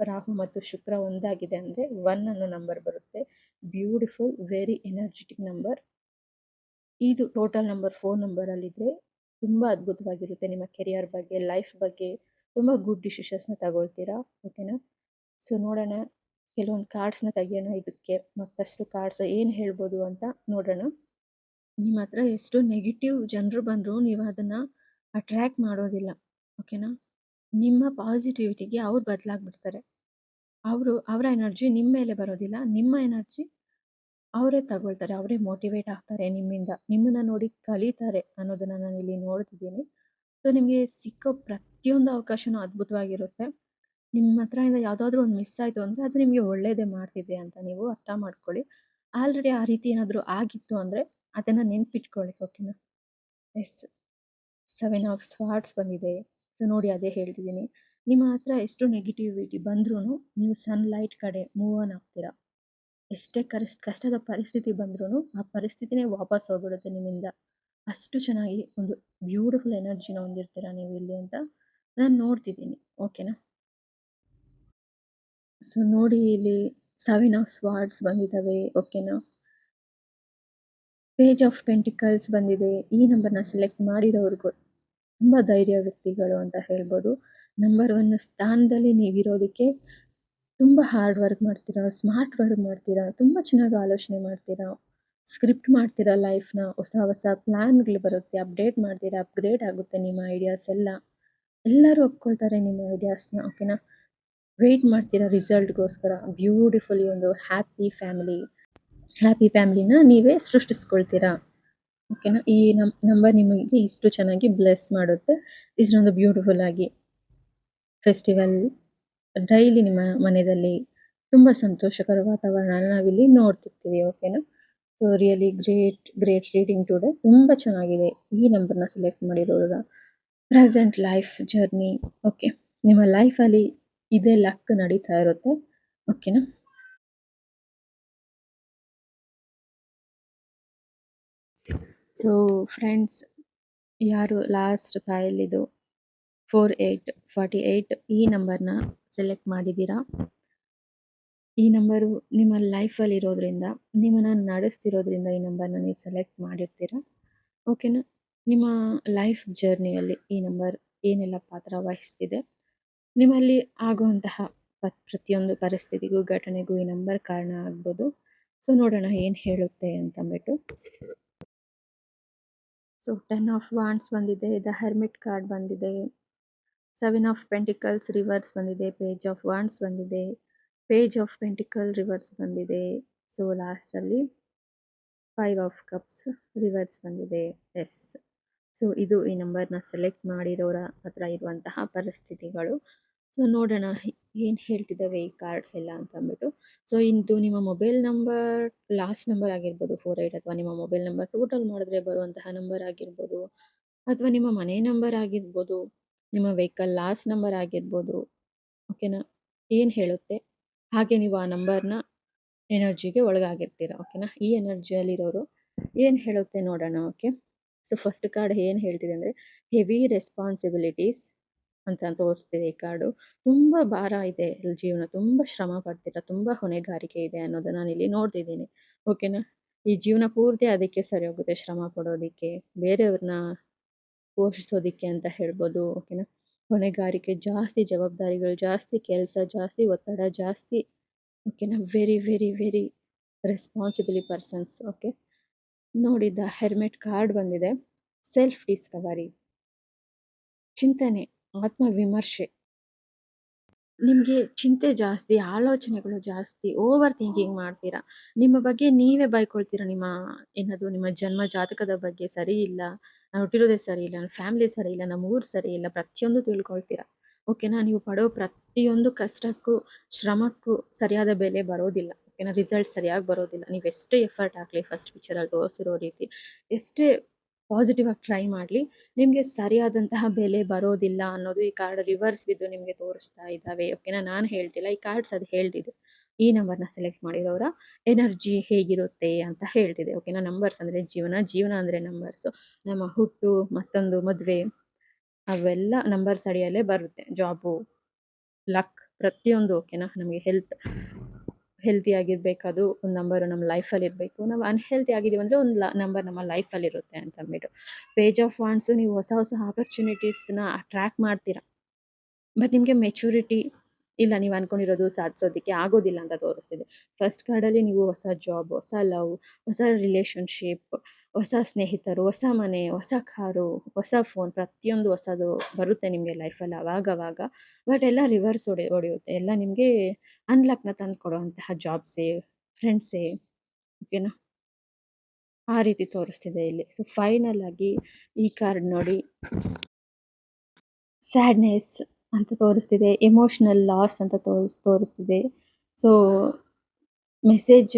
ರಾಹು ಮತ್ತು ಶುಕ್ರ ಒಂದಾಗಿದೆ ಅಂದರೆ 1 ಅನ್ನೋ ನಂಬರ್ ಬರುತ್ತೆ. Beautiful, very energetic number. ಇದು ಟೋಟಲ್ ನಂಬರ್ 4 ನಂಬರಲ್ಲಿದ್ದರೆ ತುಂಬ ಅದ್ಭುತವಾಗಿರುತ್ತೆ. ನಿಮ್ಮ ಕೆರಿಯರ್ ಬಗ್ಗೆ, ಲೈಫ್ ಬಗ್ಗೆ ತುಂಬ ಗುಡ್ ಡಿಸಿಷನ್ಸ್‌ನ ತಗೊಳ್ತೀರಾ. ಓಕೆನಾ? ಸೊ ನೋಡೋಣ, ಕೆಲವೊಂದು ಕಾರ್ಡ್ಸ್‌ನ ತೆಗಿಯೋಣ ಇದಕ್ಕೆ. ಮತ್ತಷ್ಟು ಕಾರ್ಡ್ಸ್ ಏನು ಹೇಳ್ಬೋದು ಅಂತ ನೋಡೋಣ. ನಿಮ್ಮ ಹತ್ರ ಎಷ್ಟು ನೆಗೆಟಿವ್ ಜನರು ಬಂದರೂ ನೀವು ಅದನ್ನು ಅಟ್ರ್ಯಾಕ್ಟ್ ಮಾಡೋದಿಲ್ಲ. ಓಕೆನಾ? ನಿಮ್ಮ ಪಾಸಿಟಿವಿಟಿಗೆ ಅವ್ರು ಬದಲಾಗ್ಬಿಡ್ತಾರೆ. ಅವರ ಎನರ್ಜಿ ನಿಮ್ಮ ಮೇಲೆ ಬರೋದಿಲ್ಲ. ನಿಮ್ಮ ಎನರ್ಜಿ ಅವರೇ ತಗೊಳ್ತಾರೆ. ಅವರೇ ಮೋಟಿವೇಟ್ ಆಗ್ತಾರೆ ನಿಮ್ಮಿಂದ. ನಿಮ್ಮನ್ನು ನೋಡಿ ಕಲಿತಾರೆ ಅನ್ನೋದನ್ನು ನಾನಿಲ್ಲಿ ನೋಡ್ತಿದ್ದೀನಿ. ಸೊ ನಿಮಗೆ ಸಿಕ್ಕೋ ಪ್ರತಿಯೊಂದು ಅವಕಾಶನೂ ಅದ್ಭುತವಾಗಿರುತ್ತೆ. ನಿಮ್ಮ ಹತ್ರದಿಂದ ಯಾವುದಾದ್ರೂ ಒಂದು ಮಿಸ್ ಆಯಿತು ಅಂದರೆ ಅದು ನಿಮಗೆ ಒಳ್ಳೆಯದೇ ಮಾಡ್ತಿದೆ ಅಂತ ನೀವು ಅರ್ಥ ಮಾಡ್ಕೊಳ್ಳಿ. ಆಲ್ರೆಡಿ ಆ ರೀತಿ ಏನಾದರೂ ಆಗಿತ್ತು ಅಂದರೆ ಅದನ್ನು ನೆನಪಿಟ್ಕೊಳ್ಳಿ. ಓಕೆನಾ? ಎಸ್. 7 ಆಫ್ ಸ್ವಾರ್ಡ್ಸ್ ಬಂದಿದೆ. ಸೊ ನೋಡಿ, ಅದೇ ಹೇಳ್ತಿದ್ದೀನಿ. ನಿಮ್ಮ ಹತ್ರ ಎಷ್ಟು ನೆಗೆಟಿವಿಟಿ ಬಂದ್ರೂ ನೀವು ಸನ್ಲೈಟ್ ಕಡೆ ಮೂವ್ ಆನ್ ಆಗ್ತೀರಾ. ಎಷ್ಟೇ ಕಷ್ಟದ ಪರಿಸ್ಥಿತಿ ಬಂದ್ರೂ ಆ ಪರಿಸ್ಥಿತಿನೇ ವಾಪಸ್ ಹೋಗ್ಬಿಡುತ್ತೆ ನಿಮ್ಮಿಂದ. ಅಷ್ಟು ಚೆನ್ನಾಗಿ ಒಂದು ಬ್ಯೂಟಿಫುಲ್ ಎನರ್ಜಿನ ಹೊಂದಿರ್ತೀರ ನೀವು ಇಲ್ಲಿ ಅಂತ ನಾನು ನೋಡ್ತಿದ್ದೀನಿ. ಓಕೆನಾ? ಸೊ ನೋಡಿ, ಇಲ್ಲಿ 7 ಆಫ್ ಸ್ವಾರ್ಡ್ಸ್ ಬಂದಿದ್ದಾವೆ. ಓಕೆನಾ? ಪೇಜ್ ಆಫ್ ಪೆಂಟಿಕಲ್ಸ್ ಬಂದಿದೆ. ಈ ನಂಬರ್ನ ಸೆಲೆಕ್ಟ್ ಮಾಡಿರೋರ್ಗೂ ತುಂಬ ಧೈರ್ಯ ವ್ಯಕ್ತಿಗಳು ಅಂತ ಹೇಳ್ಬೋದು. ನಂಬರ್ 1 ಸ್ಥಾನದಲ್ಲಿ ನೀವಿರೋದಕ್ಕೆ ತುಂಬ ಹಾರ್ಡ್ ವರ್ಕ್ ಮಾಡ್ತೀರಾ, ಸ್ಮಾರ್ಟ್ ವರ್ಕ್ ಮಾಡ್ತೀರಾ, ತುಂಬ ಚೆನ್ನಾಗಿ ಆಲೋಚನೆ ಮಾಡ್ತೀರಾ, ಸ್ಕ್ರಿಪ್ಟ್ ಮಾಡ್ತೀರಾ ಲೈಫ್‌ನ. ಹೊಸ ಹೊಸ ಪ್ಲ್ಯಾನ್ಗಳು ಬರುತ್ತೆ, ಅಪ್ಡೇಟ್ ಮಾಡ್ತೀರಾ, ಅಪ್ಗ್ರೇಡ್ ಆಗುತ್ತೆ ನಿಮ್ಮ ಐಡಿಯಾಸ್ ಎಲ್ಲ. ಎಲ್ಲರೂ ಒಪ್ಕೊಳ್ತಾರೆ ನಿಮ್ಮ ಐಡಿಯಾಸ್‌ನ. ಓಕೆನಾ? ವೆಯ್ಟ್ ಮಾಡ್ತೀರಾ ರಿಸಲ್ಟ್‌ಗೋಸ್ಕರ. ಬ್ಯೂಟಿಫುಲಿ ಒಂದು ಹ್ಯಾಪಿ ಫ್ಯಾಮಿಲಿನ ನೀವೇ ಸೃಷ್ಟಿಸ್ಕೊಳ್ತೀರಾ. ಓಕೆನಾ? ಈ ನಂಬರ್ ನಿಮಗೆ ಇಷ್ಟು ಚೆನ್ನಾಗಿ ಬ್ಲೆಸ್ ಮಾಡುತ್ತೆ. ಇಷ್ಟೊಂದು ಬ್ಯೂಟಿಫುಲ್ ಆಗಿ ಫೆಸ್ಟಿವಲ್ ಡೈಲಿ ನಿಮ್ಮ ಮನೆಯಲ್ಲಿ ತುಂಬ ಸಂತೋಷಕರ ವಾತಾವರಣ ನಾವಿಲ್ಲಿ ನೋಡ್ತಿರ್ತೀವಿ. ಓಕೆನಾ? So really great reading today. ತುಂಬ ಚೆನ್ನಾಗಿದೆ ಈ ನಂಬರ್ನ ಸೆಲೆಕ್ಟ್ ಮಾಡಿರೋರ ಪ್ರೆಸೆಂಟ್ ಲೈಫ್ ಜರ್ನಿ. ಓಕೆ, ನಿಮ್ಮ ಲೈಫಲ್ಲಿ ಇದೇ ಲಕ್ ನಡೀತಾ ಇರುತ್ತೆ. ಓಕೆನಾ? ಸೊ ಫ್ರೆಂಡ್ಸ್, ಯಾರು ಲಾಸ್ಟ್ ಫೈಲ್ ಇದು 4848 ಈ ನಂಬರ್ನ ಸೆಲೆಕ್ಟ್ ಮಾಡಿದ್ದೀರಾ, ಈ ನಂಬರು ನಿಮ್ಮ ಲೈಫಲ್ಲಿ ಇರೋದ್ರಿಂದ, ನಿಮ್ಮನ್ನು ನಡೆಸ್ತಿರೋದ್ರಿಂದ ಈ ನಂಬರ್ನ ನೀವು ಸೆಲೆಕ್ಟ್ ಮಾಡಿರ್ತೀರಾ. ಓಕೆನಾ. ನಿಮ್ಮ ಲೈಫ್ ಜರ್ನಿಯಲ್ಲಿ ಈ ನಂಬರ್ ಏನೆಲ್ಲ ಪಾತ್ರ ವಹಿಸ್ತಿದೆ, ನಿಮ್ಮಲ್ಲಿ ಆಗುವಂತಹ ಪ್ರತಿಯೊಂದು ಪರಿಸ್ಥಿತಿಗೂ ಘಟನೆಗೂ ಈ ನಂಬರ್ ಕಾರಣ ಆಗ್ಬೋದು. ಸೊ ನೋಡೋಣ ಏನು ಹೇಳುತ್ತೆ ಅಂತಂದ್ಬಿಟ್ಟು. ಸೊ 10 ಆಫ್ ವಾಂಡ್ಸ್ ಬಂದಿದೆ, ದ ಹರ್ಮಿಟ್ ಕಾರ್ಡ್ ಬಂದಿದೆ, 7 ಆಫ್ ಪೆಂಟಿಕಲ್ಸ್ ರಿವರ್ಸ್ ಬಂದಿದೆ, ಪೇಜ್ ಆಫ್ ವಾಂಡ್ಸ್ ಬಂದಿದೆ, ಪೇಜ್ ಆಫ್ ಪೆಂಟಿಕಲ್ ರಿವರ್ಸ್ ಬಂದಿದೆ. ಸೊ ಲಾಸ್ಟಲ್ಲಿ 5 ಆಫ್ ಕಪ್ಸ್ ರಿವರ್ಸ್ ಬಂದಿದೆ. ಎಸ್. ಸೊ ಇದು ಈ ನಂಬರ್ನ ಸೆಲೆಕ್ಟ್ ಮಾಡಿರೋರ ಹತ್ರ ಇರುವಂತಹ ಪರಿಸ್ಥಿತಿಗಳು. ಸೊ ನೋಡೋಣ ಏನು ಹೇಳ್ತಿದ್ದಾವೆ ಈ ಕಾರ್ಡ್ಸ್ ಎಲ್ಲ ಅಂತಂದ್ಬಿಟ್ಟು. ಸೊ ಇದು ನಿಮ್ಮ ಮೊಬೈಲ್ ನಂಬರ್ ಲಾಸ್ಟ್ ನಂಬರ್ ಆಗಿರ್ಬೋದು 48, ಅಥವಾ ನಿಮ್ಮ ಮೊಬೈಲ್ ನಂಬರ್ ಟೋಟಲ್ ಮಾಡಿದ್ರೆ ಬರುವಂತಹ ನಂಬರ್ ಆಗಿರ್ಬೋದು, ಅಥವಾ ನಿಮ್ಮ ಮನೆ ನಂಬರ್ ಆಗಿರ್ಬೋದು, ನಿಮ್ಮ ವೆಹಿಕಲ್ ಲಾಸ್ಟ್ ನಂಬರ್ ಆಗಿರ್ಬೋದು. ಓಕೆನಾ. ಏನು ಹೇಳುತ್ತೆ ಹಾಗೆ ನೀವು ಆ ನಂಬರ್ನ ಎನರ್ಜಿಗೆ ಒಳಗಾಗಿರ್ತೀರ. ಓಕೆನಾ. ಈ ಎನರ್ಜಿಯಲ್ಲಿರೋರು ಏನು ಹೇಳುತ್ತೆ ನೋಡೋಣ. ಓಕೆ. ಸೊ ಫಸ್ಟ್ ಕಾರ್ಡ್ ಏನು ಹೇಳ್ತಿದೆ ಅಂದರೆ ಹೆವಿ ರೆಸ್ಪಾನ್ಸಿಬಿಲಿಟೀಸ್ ಅಂತ ತೋರಿಸ್ತಿದೆ ಈ ಕಾರ್ಡು. ತುಂಬ ಭಾರ ಇದೆ ಜೀವನ, ತುಂಬ ಶ್ರಮ ಪಡ್ತೀರ, ತುಂಬ ಹೊಣೆಗಾರಿಕೆ ಇದೆ ಅನ್ನೋದನ್ನು ನಾನು ಇಲ್ಲಿ ನೋಡ್ತಿದ್ದೀನಿ. ಓಕೆನಾ. ಈ ಜೀವನ ಪೂರ್ತಿ ಅದಕ್ಕೆ ಸರಿ ಹೋಗುತ್ತೆ, ಶ್ರಮ ಪಡೋದಕ್ಕೆ, ಬೇರೆಯವ್ರನ್ನ ಪೋಷಿಸೋದಕ್ಕೆ ಅಂತ ಹೇಳ್ಬೋದು. ಓಕೆನಾ. ಹೊಣೆಗಾರಿಕೆ ಜಾಸ್ತಿ, ಜವಾಬ್ದಾರಿಗಳು ಜಾಸ್ತಿ, ಕೆಲಸ ಜಾಸ್ತಿ, ಒತ್ತಡ ಜಾಸ್ತಿ. ಓಕೆನಾ. Very very very responsibly persons. Okay. ನೋಡಿ, ದ ಹೆರ್ಮೆಟ್ ಕಾರ್ಡ್ ಬಂದಿದೆ. ಸೆಲ್ಫ್ ಡಿಸ್ಕವರಿ, ಚಿಂತನೆ, ಆತ್ಮವಿಮರ್ಶೆ. ನಿಮಗೆ ಚಿಂತೆ ಜಾಸ್ತಿ, ಆಲೋಚನೆಗಳು ಜಾಸ್ತಿ, ಓವರ್ ಥಿಂಕಿಂಗ್ ಮಾಡ್ತೀರಾ, ನಿಮ್ಮ ಬಗ್ಗೆ ನೀವೇ ಬೈಕೊಳ್ತೀರಾ. ನಿಮ್ಮ ಜನ್ಮ ಜಾತಕದ ಬಗ್ಗೆ ಸರಿ ಇಲ್ಲ, ನಾನು ಹುಟ್ಟಿರೋದೇ ಸರಿ ಇಲ್ಲ, ನನ್ನ ಫ್ಯಾಮಿಲಿ ಸರಿ ಇಲ್ಲ, ನಮ್ಮ ಊರು ಸರಿ ಇಲ್ಲ, ಪ್ರತಿಯೊಂದು ತಿಳ್ಕೊಳ್ತೀರಾ. ಓಕೆನಾ. ನೀವು ಪಡೋ ಪ್ರತಿಯೊಂದು ಕಷ್ಟಕ್ಕೂ, ಶ್ರಮಕ್ಕೂ ಸರಿಯಾದ ಬೆಲೆ ಬರೋದಿಲ್ಲ. ಓಕೆನಾ. ರಿಸಲ್ಟ್ ಸರಿಯಾಗಿ ಬರೋದಿಲ್ಲ. ನೀವು ಎಷ್ಟೇ ಎಫರ್ಟ್ ಹಾಕಲಿ, ಫಸ್ಟ್ ಪಿಕ್ಚರಲ್ಲಿ ತೋರಿಸಿರೋ ರೀತಿ ಎಷ್ಟೇ ಪಾಸಿಟಿವ್ ಆಗಿ ಟ್ರೈ ಮಾಡಲಿ, ನಿಮಗೆ ಸರಿಯಾದಂತಹ ಬೆಲೆ ಬರೋದಿಲ್ಲ ಅನ್ನೋದು ಈ ಕಾರ್ಡ್ ರಿವರ್ಸ್ ಬಿದ್ದು ನಿಮಗೆ ತೋರಿಸ್ತಾ ಇದ್ದಾವೆ. ಓಕೆನಾ. ನಾನು ಹೇಳ್ತಿಲ್ಲ, ಈ ಕಾರ್ಡ್ಸ್ ಅದು ಹೇಳ್ತಿದೆ. ಈ ನಂಬರ್ನ ಸೆಲೆಕ್ಟ್ ಮಾಡಿರೋರ ಎನರ್ಜಿ ಹೇಗಿರುತ್ತೆ ಅಂತ ಹೇಳ್ತಿದೆ. ಓಕೆನಾ. ನಂಬರ್ಸ್ ಅಂದರೆ ಜೀವನ, ಜೀವನ ಅಂದರೆ ನಂಬರ್ಸು. ನಮ್ಮ ಹುಟ್ಟು, ಮತ್ತೊಂದು ಮದುವೆ, ಅವೆಲ್ಲ ನಂಬರ್ಸ್ ಅಡಿಯಲ್ಲೇ ಬರುತ್ತೆ. ಜಾಬು, ಲಕ್, ಪ್ರತಿಯೊಂದು. ಓಕೆನಾ. ನಮಗೆ ಹೆಲ್ತಿಯಾಗಿರ್ಬೇಕದು ಒಂದು ನಂಬರು ನಮ್ಮ ಲೈಫಲ್ಲಿ ಇರಬೇಕು. ನಾವು ಅನ್ಹೆಲ್ತಿ ಆಗಿದ್ದೀವಿ ಅಂದರೆ ಒಂದು ನಂಬರ್ ನಮ್ಮ ಲೈಫಲ್ಲಿ ಇರುತ್ತೆ ಅಂತಂದ್ಬಿಟ್ಟು. ಪೇಜ್ ಆಫ್ ವಾಂಡ್ಸು, ನೀವು ಹೊಸ ಹೊಸ ಆಪರ್ಚುನಿಟೀಸ್ನ ಅಟ್ರ್ಯಾಕ್ಟ್ ಮಾಡ್ತೀರಾ, ಬಟ್ ನಿಮಗೆ ಮೆಚುರಿಟಿ ಇಲ್ಲ, ನೀವು ಅಂದ್ಕೊಂಡಿರೋದು ಸಾಧಿಸೋದಕ್ಕೆ ಆಗೋದಿಲ್ಲ ಅಂತ ತೋರಿಸ್ತಿದೆ. ಫಸ್ಟ್ ಕಾರ್ಡಲ್ಲಿ ನೀವು ಹೊಸ ಜಾಬ್, ಹೊಸ ಲವ್, ಹೊಸ ರಿಲೇಷನ್ಶಿಪ್, ಹೊಸ ಸ್ನೇಹಿತರು, ಹೊಸ ಮನೆ, ಹೊಸ ಕಾರು, ಹೊಸ ಫೋನ್, ಪ್ರತಿಯೊಂದು ಹೊಸದು ಬರುತ್ತೆ ನಿಮಗೆ ಲೈಫಲ್ಲಿ ಅವಾಗವಾಗ. ಬಟ್ ಎಲ್ಲ ರಿವರ್ಸ್ ಹೊಡೆಯುತ್ತೆ. ಎಲ್ಲ ನಿಮಗೆ ಅನ್ಲಕ್ನ ತಂದು ಕೊಡುವಂತಹ ಜಾಬ್ಸೇ, ಫ್ರೆಂಡ್ಸೇ. ಓಕೆನಾ. ಆ ರೀತಿ ತೋರಿಸ್ತಿದೆ ಇಲ್ಲಿ. ಸೊ ಫೈನಲ್ ಆಗಿ ಈ ಕಾರ್ಡ್ ನೋಡಿ, ಸ್ಯಾಡ್ನೆಸ್ ಅಂತ ತೋರಿಸ್ತಿದೆ, ಎಮೋಷ್ನಲ್ ಲಾಸ್ ಅಂತ ತೋರಿಸ್ತಿದೆ. ಸೊ ಮೆಸೇಜ್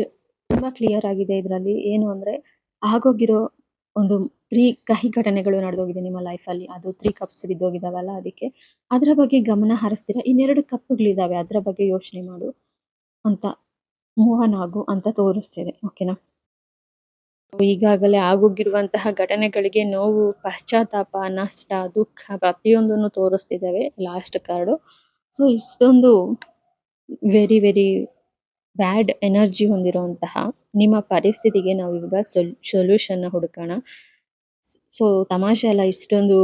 ತುಂಬ ಕ್ಲಿಯರ್ ಆಗಿದೆ ಇದರಲ್ಲಿ. ಏನು ಅಂದರೆ, ಆಗೋಗಿರೋ ಒಂದು 3 ಕಹಿ ಘಟನೆಗಳು ನಡೆದೋಗಿದೆ ನಿಮ್ಮ ಲೈಫಲ್ಲಿ. ಅದು 3 ಕಪ್ಸ್ ಬಿದ್ದೋಗಿದ್ದಾವಲ್ಲ, ಅದಕ್ಕೆ ಅದರ ಬಗ್ಗೆ ಗಮನ ಹರಿಸ್ತೀರಾ. ಇನ್ನೆರಡು ಕಪ್ಪುಗಳಿದ್ದಾವೆ, ಅದರ ಬಗ್ಗೆ ಯೋಚನೆ ಮಾಡು ಅಂತ, ಮೂವ್ ಆನ್ ಆಗು ಅಂತ ತೋರಿಸ್ತಿದೆ. ಓಕೆನಾ. ಈಗಾಗಲೇ ಆಗೋಗಿರುವಂತಹ ಘಟನೆಗಳಿಗೆ ನೋವು, ಪಶ್ಚಾತ್ತಾಪ, ನಷ್ಟ, ದುಃಖ ಪ್ರತಿಯೊಂದನ್ನು ತೋರಿಸ್ತಿದ್ದಾವೆ ಲಾಸ್ಟ್ ಕಾರ್ಡು. ಸೊ ಇಷ್ಟೊಂದು ವೆರಿ ವೆರಿ ಬ್ಯಾಡ್ ಎನರ್ಜಿ ಹೊಂದಿರುವಂತಹ ನಿಮ್ಮ ಪರಿಸ್ಥಿತಿಗೆ ನಾವು ಇವಾಗ ಸೊಲ್ಯೂಷನ್ನ ಹುಡುಕೋಣ. ಸೊ ತಮಾಷೆ ಅಲ್ಲ, ಇಷ್ಟೊಂದು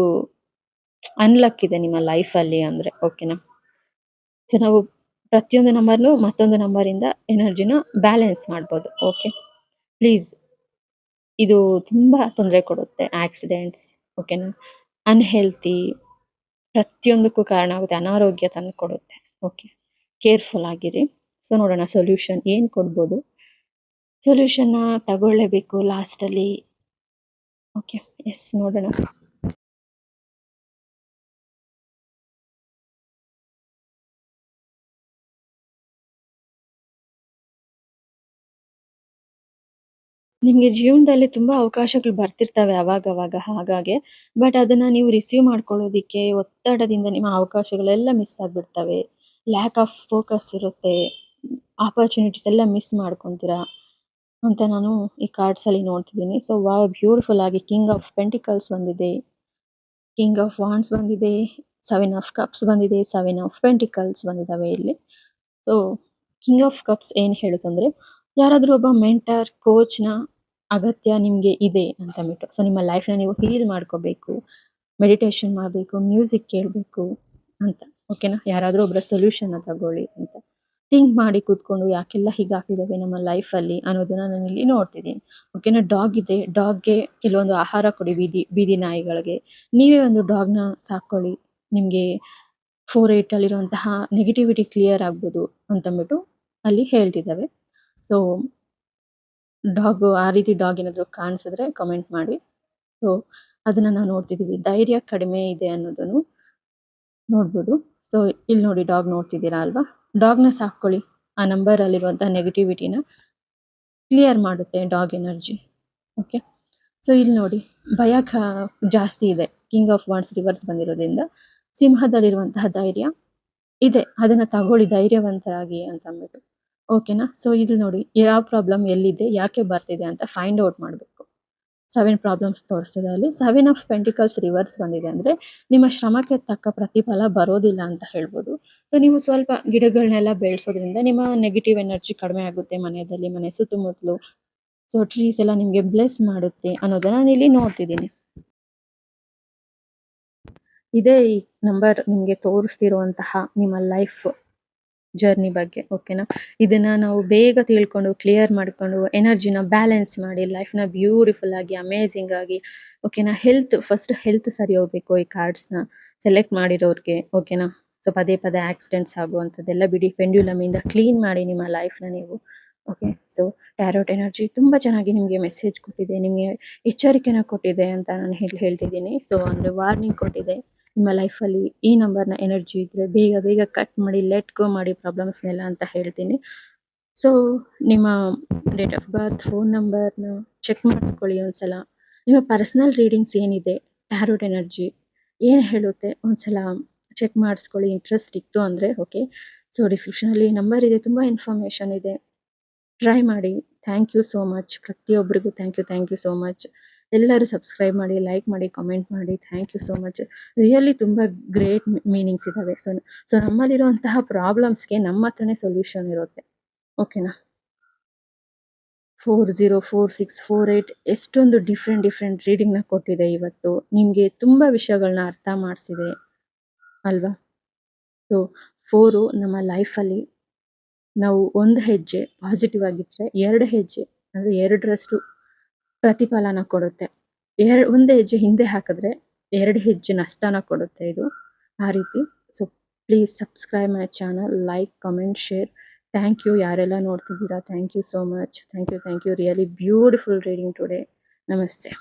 ಅನ್ಲಕ್ ಇದೆ ನಿಮ್ಮ ಲೈಫಲ್ಲಿ ಅಂದರೆ. ಓಕೆನಾ. ಸೊ ನಾವು ಪ್ರತಿಯೊಂದು ನಂಬರ್ನು ಮತ್ತೊಂದು ನಂಬರಿಂದ ಎನರ್ಜಿನ ಬ್ಯಾಲೆನ್ಸ್ ಮಾಡ್ಬೋದು. ಓಕೆ. ಪ್ಲೀಸ್, ಇದು ತುಂಬ ತೊಂದರೆ ಕೊಡುತ್ತೆ. ಆಕ್ಸಿಡೆಂಟ್ಸ್, ಓಕೆನಾ, ಅನ್ಹೆಲ್ತಿ, ಪ್ರತಿಯೊಂದಕ್ಕೂ ಕಾರಣ ಆಗುತ್ತೆ, ಅನಾರೋಗ್ಯ ತಂದು ಕೊಡುತ್ತೆ. ಓಕೆ. ಕೇರ್ಫುಲ್ ಆಗಿರಿ. ಸೊ ನೋಡೋಣ ಸೊಲ್ಯೂಷನ್ ಏನು ಕೊಡ್ಬೋದು. ಸೊಲ್ಯೂಷನ್ನ ತಗೊಳ್ಳೇಬೇಕು ಲಾಸ್ಟಲ್ಲಿ. ಓಕೆ. ಎಸ್, ನೋಡೋಣ. ನಿಮಗೆ ಜೀವನದಲ್ಲಿ ತುಂಬ ಅವಕಾಶಗಳು ಬರ್ತಿರ್ತವೆ ಅವಾಗವಾಗ ಹಾಗಾಗಿ. ಬಟ್ ಅದನ್ನು ನೀವು ರಿಸೀವ್ ಮಾಡ್ಕೊಳ್ಳೋದಕ್ಕೆ ಒತ್ತಡದಿಂದ ನಿಮ್ಮ ಅವಕಾಶಗಳೆಲ್ಲ ಮಿಸ್ ಆಗಿಬಿಡ್ತವೆ. ಲ್ಯಾಕ್ ಆಫ್ ಫೋಕಸ್ ಇರುತ್ತೆ, ಆಪರ್ಚುನಿಟೀಸ್ ಎಲ್ಲ ಮಿಸ್ ಮಾಡ್ಕೊತೀರಾ. ಅಂತ ನಾನು ಈ ಕಾರ್ಡ್ಸಲ್ಲಿ ನೋಡ್ತಿದ್ದೀನಿ. So wow! ಬ್ಯೂಟಿಫುಲ್ ಆಗಿ ಕಿಂಗ್ ಆಫ್ ಪೆಂಟಿಕಲ್ಸ್ ಬಂದಿದೆ, ಕಿಂಗ್ ಆಫ್ ವಾಂಡ್ಸ್ ಬಂದಿದೆ, 7 ಆಫ್ ಕಪ್ಸ್ ಬಂದಿದೆ, 7 ಆಫ್ ಪೆಂಟಿಕಲ್ಸ್ ಬಂದಿದ್ದಾವೆ ಇಲ್ಲಿ. ಸೊ ಕಿಂಗ್ ಆಫ್ ಕಪ್ಸ್ ಏನು ಹೇಳುತ್ತಂದ್ರೆ, ಯಾರಾದರೂ ಒಬ್ಬ ಮೆಂಟರ್, ಕೋಚ್‌ನ ಅಗತ್ಯ ನಿಮಗೆ ಇದೆ ಅಂತಂದ್ಬಿಟ್ಟು. ಸೊ ನಿಮ್ಮ ಲೈಫ್‌ನ ನೀವು ಹೀಲ್ ಮಾಡ್ಕೋಬೇಕು, ಮೆಡಿಟೇಷನ್ ಮಾಡಬೇಕು, ಮ್ಯೂಸಿಕ್ ಕೇಳಬೇಕು ಅಂತ. ಓಕೆನಾ? ಯಾರಾದರೂ ಒಬ್ಬರ ಸೊಲ್ಯೂಷನ್ನ ತಗೊಳ್ಳಿ ಅಂತ. ಥಿಂಕ್ ಮಾಡಿ ಕೂತ್ಕೊಂಡು ಯಾಕೆಲ್ಲ ಹೀಗಾಗ್ತಿದ್ದಾವೆ ನಮ್ಮ ಲೈಫಲ್ಲಿ ಅನ್ನೋದನ್ನ ನಾನಿಲ್ಲಿ ನೋಡ್ತಿದ್ದೀನಿ. ಓಕೆನಾ? ಡಾಗ್ ಇದೆ. ಡಾಗ್‌ಗೆ ಕೆಲವೊಂದು ಆಹಾರ ಕೊಡಿ, ಬೀದಿ ನಾಯಿಗಳಿಗೆ. ನೀವೇ ಒಂದು ಡಾಗ್‌ನ ಸಾಕ್ಕೊಳ್ಳಿ. ನಿಮಗೆ 4/8 ಅಲ್ಲಿರುವಂತಹ ನೆಗೆಟಿವಿಟಿ ಕ್ಲಿಯರ್ ಆಗ್ಬೋದು ಅಂತಂದ್ಬಿಟ್ಟು ಅಲ್ಲಿ ಹೇಳ್ತಿದ್ದಾವೆ. ಸೊ ಆ ರೀತಿ ಡಾಗ್ ಏನಾದರೂ ಕಾಣಿಸಿದ್ರೆ ಕಮೆಂಟ್ ಮಾಡಿ. ಸೊ ಅದನ್ನ ನಾವು ನೋಡ್ತಿದ್ದೀವಿ. ಧೈರ್ಯ ಕಡಿಮೆ ಇದೆ ಅನ್ನೋದನ್ನು ನೋಡ್ಬೋದು. ಸೊ ಇಲ್ಲಿ ನೋಡಿ, ಡಾಗ್ ನೋಡ್ತಿದ್ದೀರಾ ಅಲ್ವಾ? ಡಾಗ್‌ನ ಸಾಕ್ಕೊಳ್ಳಿ. ಆ ನಂಬರಲ್ಲಿರುವಂತಹ ನೆಗೆಟಿವಿಟಿನ ಕ್ಲಿಯರ್ ಮಾಡುತ್ತೆ ಡಾಗ್ ಎನರ್ಜಿ. ಓಕೆ. ಸೊ ಇಲ್ಲಿ ನೋಡಿ, ಭಯ ಜಾಸ್ತಿ ಇದೆ. ಕಿಂಗ್ ಆಫ್ ವಾಂಡ್ಸ್ ರಿವರ್ಸ್ ಬಂದಿರೋದ್ರಿಂದ ಸಿಂಹದಲ್ಲಿರುವಂತಹ ಧೈರ್ಯ ಇದೆ. ಅದನ್ನ ತಗೊಳ್ಳಿ, ಧೈರ್ಯವಂತರಾಗಿ ಅಂತ ಅಂದ್ಬಿಟ್ಟು. ಓಕೆನಾ? ಸೊ ಇಲ್ಲಿ ನೋಡಿ, ಯಾವ ಪ್ರಾಬ್ಲಮ್ ಎಲ್ಲಿದೆ, ಯಾಕೆ ಬರ್ತಿದೆ ಅಂತ ಫೈಂಡ್ ಔಟ್ ಮಾಡಬೇಕು. 7 ಪ್ರಾಬ್ಲಮ್ಸ್ ತೋರಿಸ್ತಿದೆ ಅಲ್ಲಿ. 7 ಆಫ್ ಪೆಂಟಿಕಲ್ಸ್ ರಿವರ್ಸ್ ಬಂದಿದೆ ಅಂದ್ರೆ ನಿಮ್ಮ ಶ್ರಮಕ್ಕೆ ತಕ್ಕ ಪ್ರತಿಫಲ ಬರೋದಿಲ್ಲ ಅಂತ ಹೇಳ್ಬೋದು. ಸೊ ನೀವು ಸ್ವಲ್ಪ ಗಿಡಗಳನ್ನೆಲ್ಲ ಬೆಳೆಸೋದ್ರಿಂದ ನಿಮ್ಮ ನೆಗೆಟಿವ್ ಎನರ್ಜಿ ಕಡಿಮೆ ಆಗುತ್ತೆ ಮನೆಯಲ್ಲಿ, ಮನೆ ಸುತ್ತಮುತ್ತಲು. ಸೊ ಟ್ರೀಸ್ ಎಲ್ಲ ನಿಮಗೆ ಬ್ಲೆಸ್ ಮಾಡುತ್ತೆ ಅನ್ನೋದನ್ನ ನಾನಿಲ್ಲಿ ನೋಡ್ತಿದ್ದೀನಿ. ಇದೇ ಈ ನಂಬರ್ ನಿಮಗೆ ತೋರಿಸ್ತಿರುವಂತಹ ನಿಮ್ಮ ಲೈಫ್ ಜರ್ನಿ ಬಗ್ಗೆ. ಓಕೆನಾ? ಇದನ್ನ ನಾವು ಬೇಗ ತಿಳ್ಕೊಂಡು, ಕ್ಲಿಯರ್ ಮಾಡ್ಕೊಂಡು, ಎನರ್ಜಿನ ಬ್ಯಾಲೆನ್ಸ್ ಮಾಡಿ, ಲೈಫ್‌ನ ಬ್ಯೂಟಿಫುಲ್ ಆಗಿ, ಅಮೇಜಿಂಗ್ ಆಗಿ, ಓಕೆನಾ? ಫಸ್ಟ್ ಹೆಲ್ತ್ ಸರಿ ಹೋಗ್ಬೇಕು. ಈ ಕಾರ್ಡ್ಸ್‌ನ ಸೆಲೆಕ್ಟ್ ಮಾಡಿರೋರ್ಗೆ. ಓಕೆನಾ? ಸೊ ಪದೇ ಪದೇ ಆಕ್ಸಿಡೆಂಟ್ಸ್ ಆಗುವಂಥದ್ದೆಲ್ಲ ಬಿಡಿ. ಪೆಂಡ್ಯುಲಮಿಂದ ಕ್ಲೀನ್ ಮಾಡಿ ನಿಮ್ಮ ಲೈಫ್‌ನ ನೀವು. ಓಕೆ. ಸೊ ಟ್ಯಾರೋಟ್ ಎನರ್ಜಿ ತುಂಬ ಚೆನ್ನಾಗಿ ನಿಮಗೆ ಮೆಸೇಜ್ ಕೊಟ್ಟಿದೆ, ನಿಮಗೆ ಎಚ್ಚರಿಕೆನ ಕೊಟ್ಟಿದೆ ಅಂತ ನಾನು ಹೇಳ್ತಿದ್ದೀನಿ. ಸೊ ಅಂದರೆ ವಾರ್ನಿಂಗ್ ಕೊಟ್ಟಿದೆ. ನಿಮ್ಮ ಲೈಫಲ್ಲಿ ಈ ನಂಬರ್ನ ಎನರ್ಜಿ ಇದ್ದರೆ ಬೇಗ ಬೇಗ ಕಟ್ ಮಾಡಿ, ಲೆಟ್ ಗೋ ಮಾಡಿ ಪ್ರಾಬ್ಲಮ್ಸ್ನೆಲ್ಲ ಅಂತ ಹೇಳ್ತೀನಿ. ಸೊ ನಿಮ್ಮ ಡೇಟ್ ಆಫ್ ಬರ್ತ್, ಫೋನ್ ನಂಬರ್ನ ಚೆಕ್ ಮಾಡಿಸ್ಕೊಳ್ಳಿ ಒಂದ್ಸಲ. ನಿಮ್ಮ ಪರ್ಸ್ನಲ್ ರೀಡಿಂಗ್ಸ್ ಏನಿದೆ, ಟ್ಯಾರೋಟ್ ಎನರ್ಜಿ ಏನು ಹೇಳುತ್ತೆ ಒಂದ್ಸಲ ಚೆಕ್ ಮಾಡಿಸ್ಕೊಳ್ಳಿ. ಇಂಟ್ರೆಸ್ಟ್ ಇತ್ತು ಅಂದರೆ. ಓಕೆ. ಸೊ ಡಿಸ್ಕ್ರಿಪ್ಷನಲ್ಲಿ ನಂಬರ್ ಇದೆ, ತುಂಬ ಇನ್ಫಾರ್ಮೇಷನ್ ಇದೆ. ಟ್ರೈ ಮಾಡಿ. Thank you so much. ಪ್ರತಿಯೊಬ್ಬರಿಗೂ ಥ್ಯಾಂಕ್ ಯು ಸೋ ಮಚ್. ಎಲ್ಲರೂ ಸಬ್ಸ್ಕ್ರೈಬ್ ಮಾಡಿ, ಲೈಕ್ ಮಾಡಿ, ಕಾಮೆಂಟ್ ಮಾಡಿ. Thank you so much. Really ತುಂಬ ಗ್ರೇಟ್ ಮೀನಿಂಗ್ಸ್ ಇದ್ದಾವೆ. ಸೊ ನಮ್ಮಲ್ಲಿರುವಂತಹ ಪ್ರಾಬ್ಲಮ್ಸ್ಗೆ ನಮ್ಮ ಹತ್ರನೇ ಸೊಲ್ಯೂಷನ್ ಇರುತ್ತೆ. ಓಕೆನಾ? 40, 46, 48 ಎಷ್ಟೊಂದು ಡಿಫ್ರೆಂಟ್ ರೀಡಿಂಗ್ನ ಕೊಟ್ಟಿದೆ ಇವತ್ತು. ನಿಮಗೆ ತುಂಬ ವಿಷಯಗಳನ್ನ ಅರ್ಥ ಮಾಡಿಸಿದೆ ಅಲ್ವಾ? ಸೊ 4 ನಮ್ಮ ಲೈಫಲ್ಲಿ ನಾವು ಒಂದು ಹೆಜ್ಜೆ ಪಾಸಿಟಿವ್ ಆಗಿದ್ದರೆ 2 ಹೆಜ್ಜೆ ಅಂದರೆ 2ರಷ್ಟು ಪ್ರತಿಫಲನ ಕೊಡುತ್ತೆ. ಒಂದು ಹೆಜ್ಜೆ ಹಿಂದೆ ಹಾಕಿದ್ರೆ 2 ಹೆಜ್ಜೆ ನಷ್ಟನ ಕೊಡುತ್ತೆ ಇದು. ಆ ರೀತಿ. So please subscribe my channel, like, comment, share. Thank you ಯಾರೆಲ್ಲ ನೋಡ್ತಿದ್ದೀರಾ. Thank you so much. Thank you. Really beautiful reading today. ನಮಸ್ತೆ.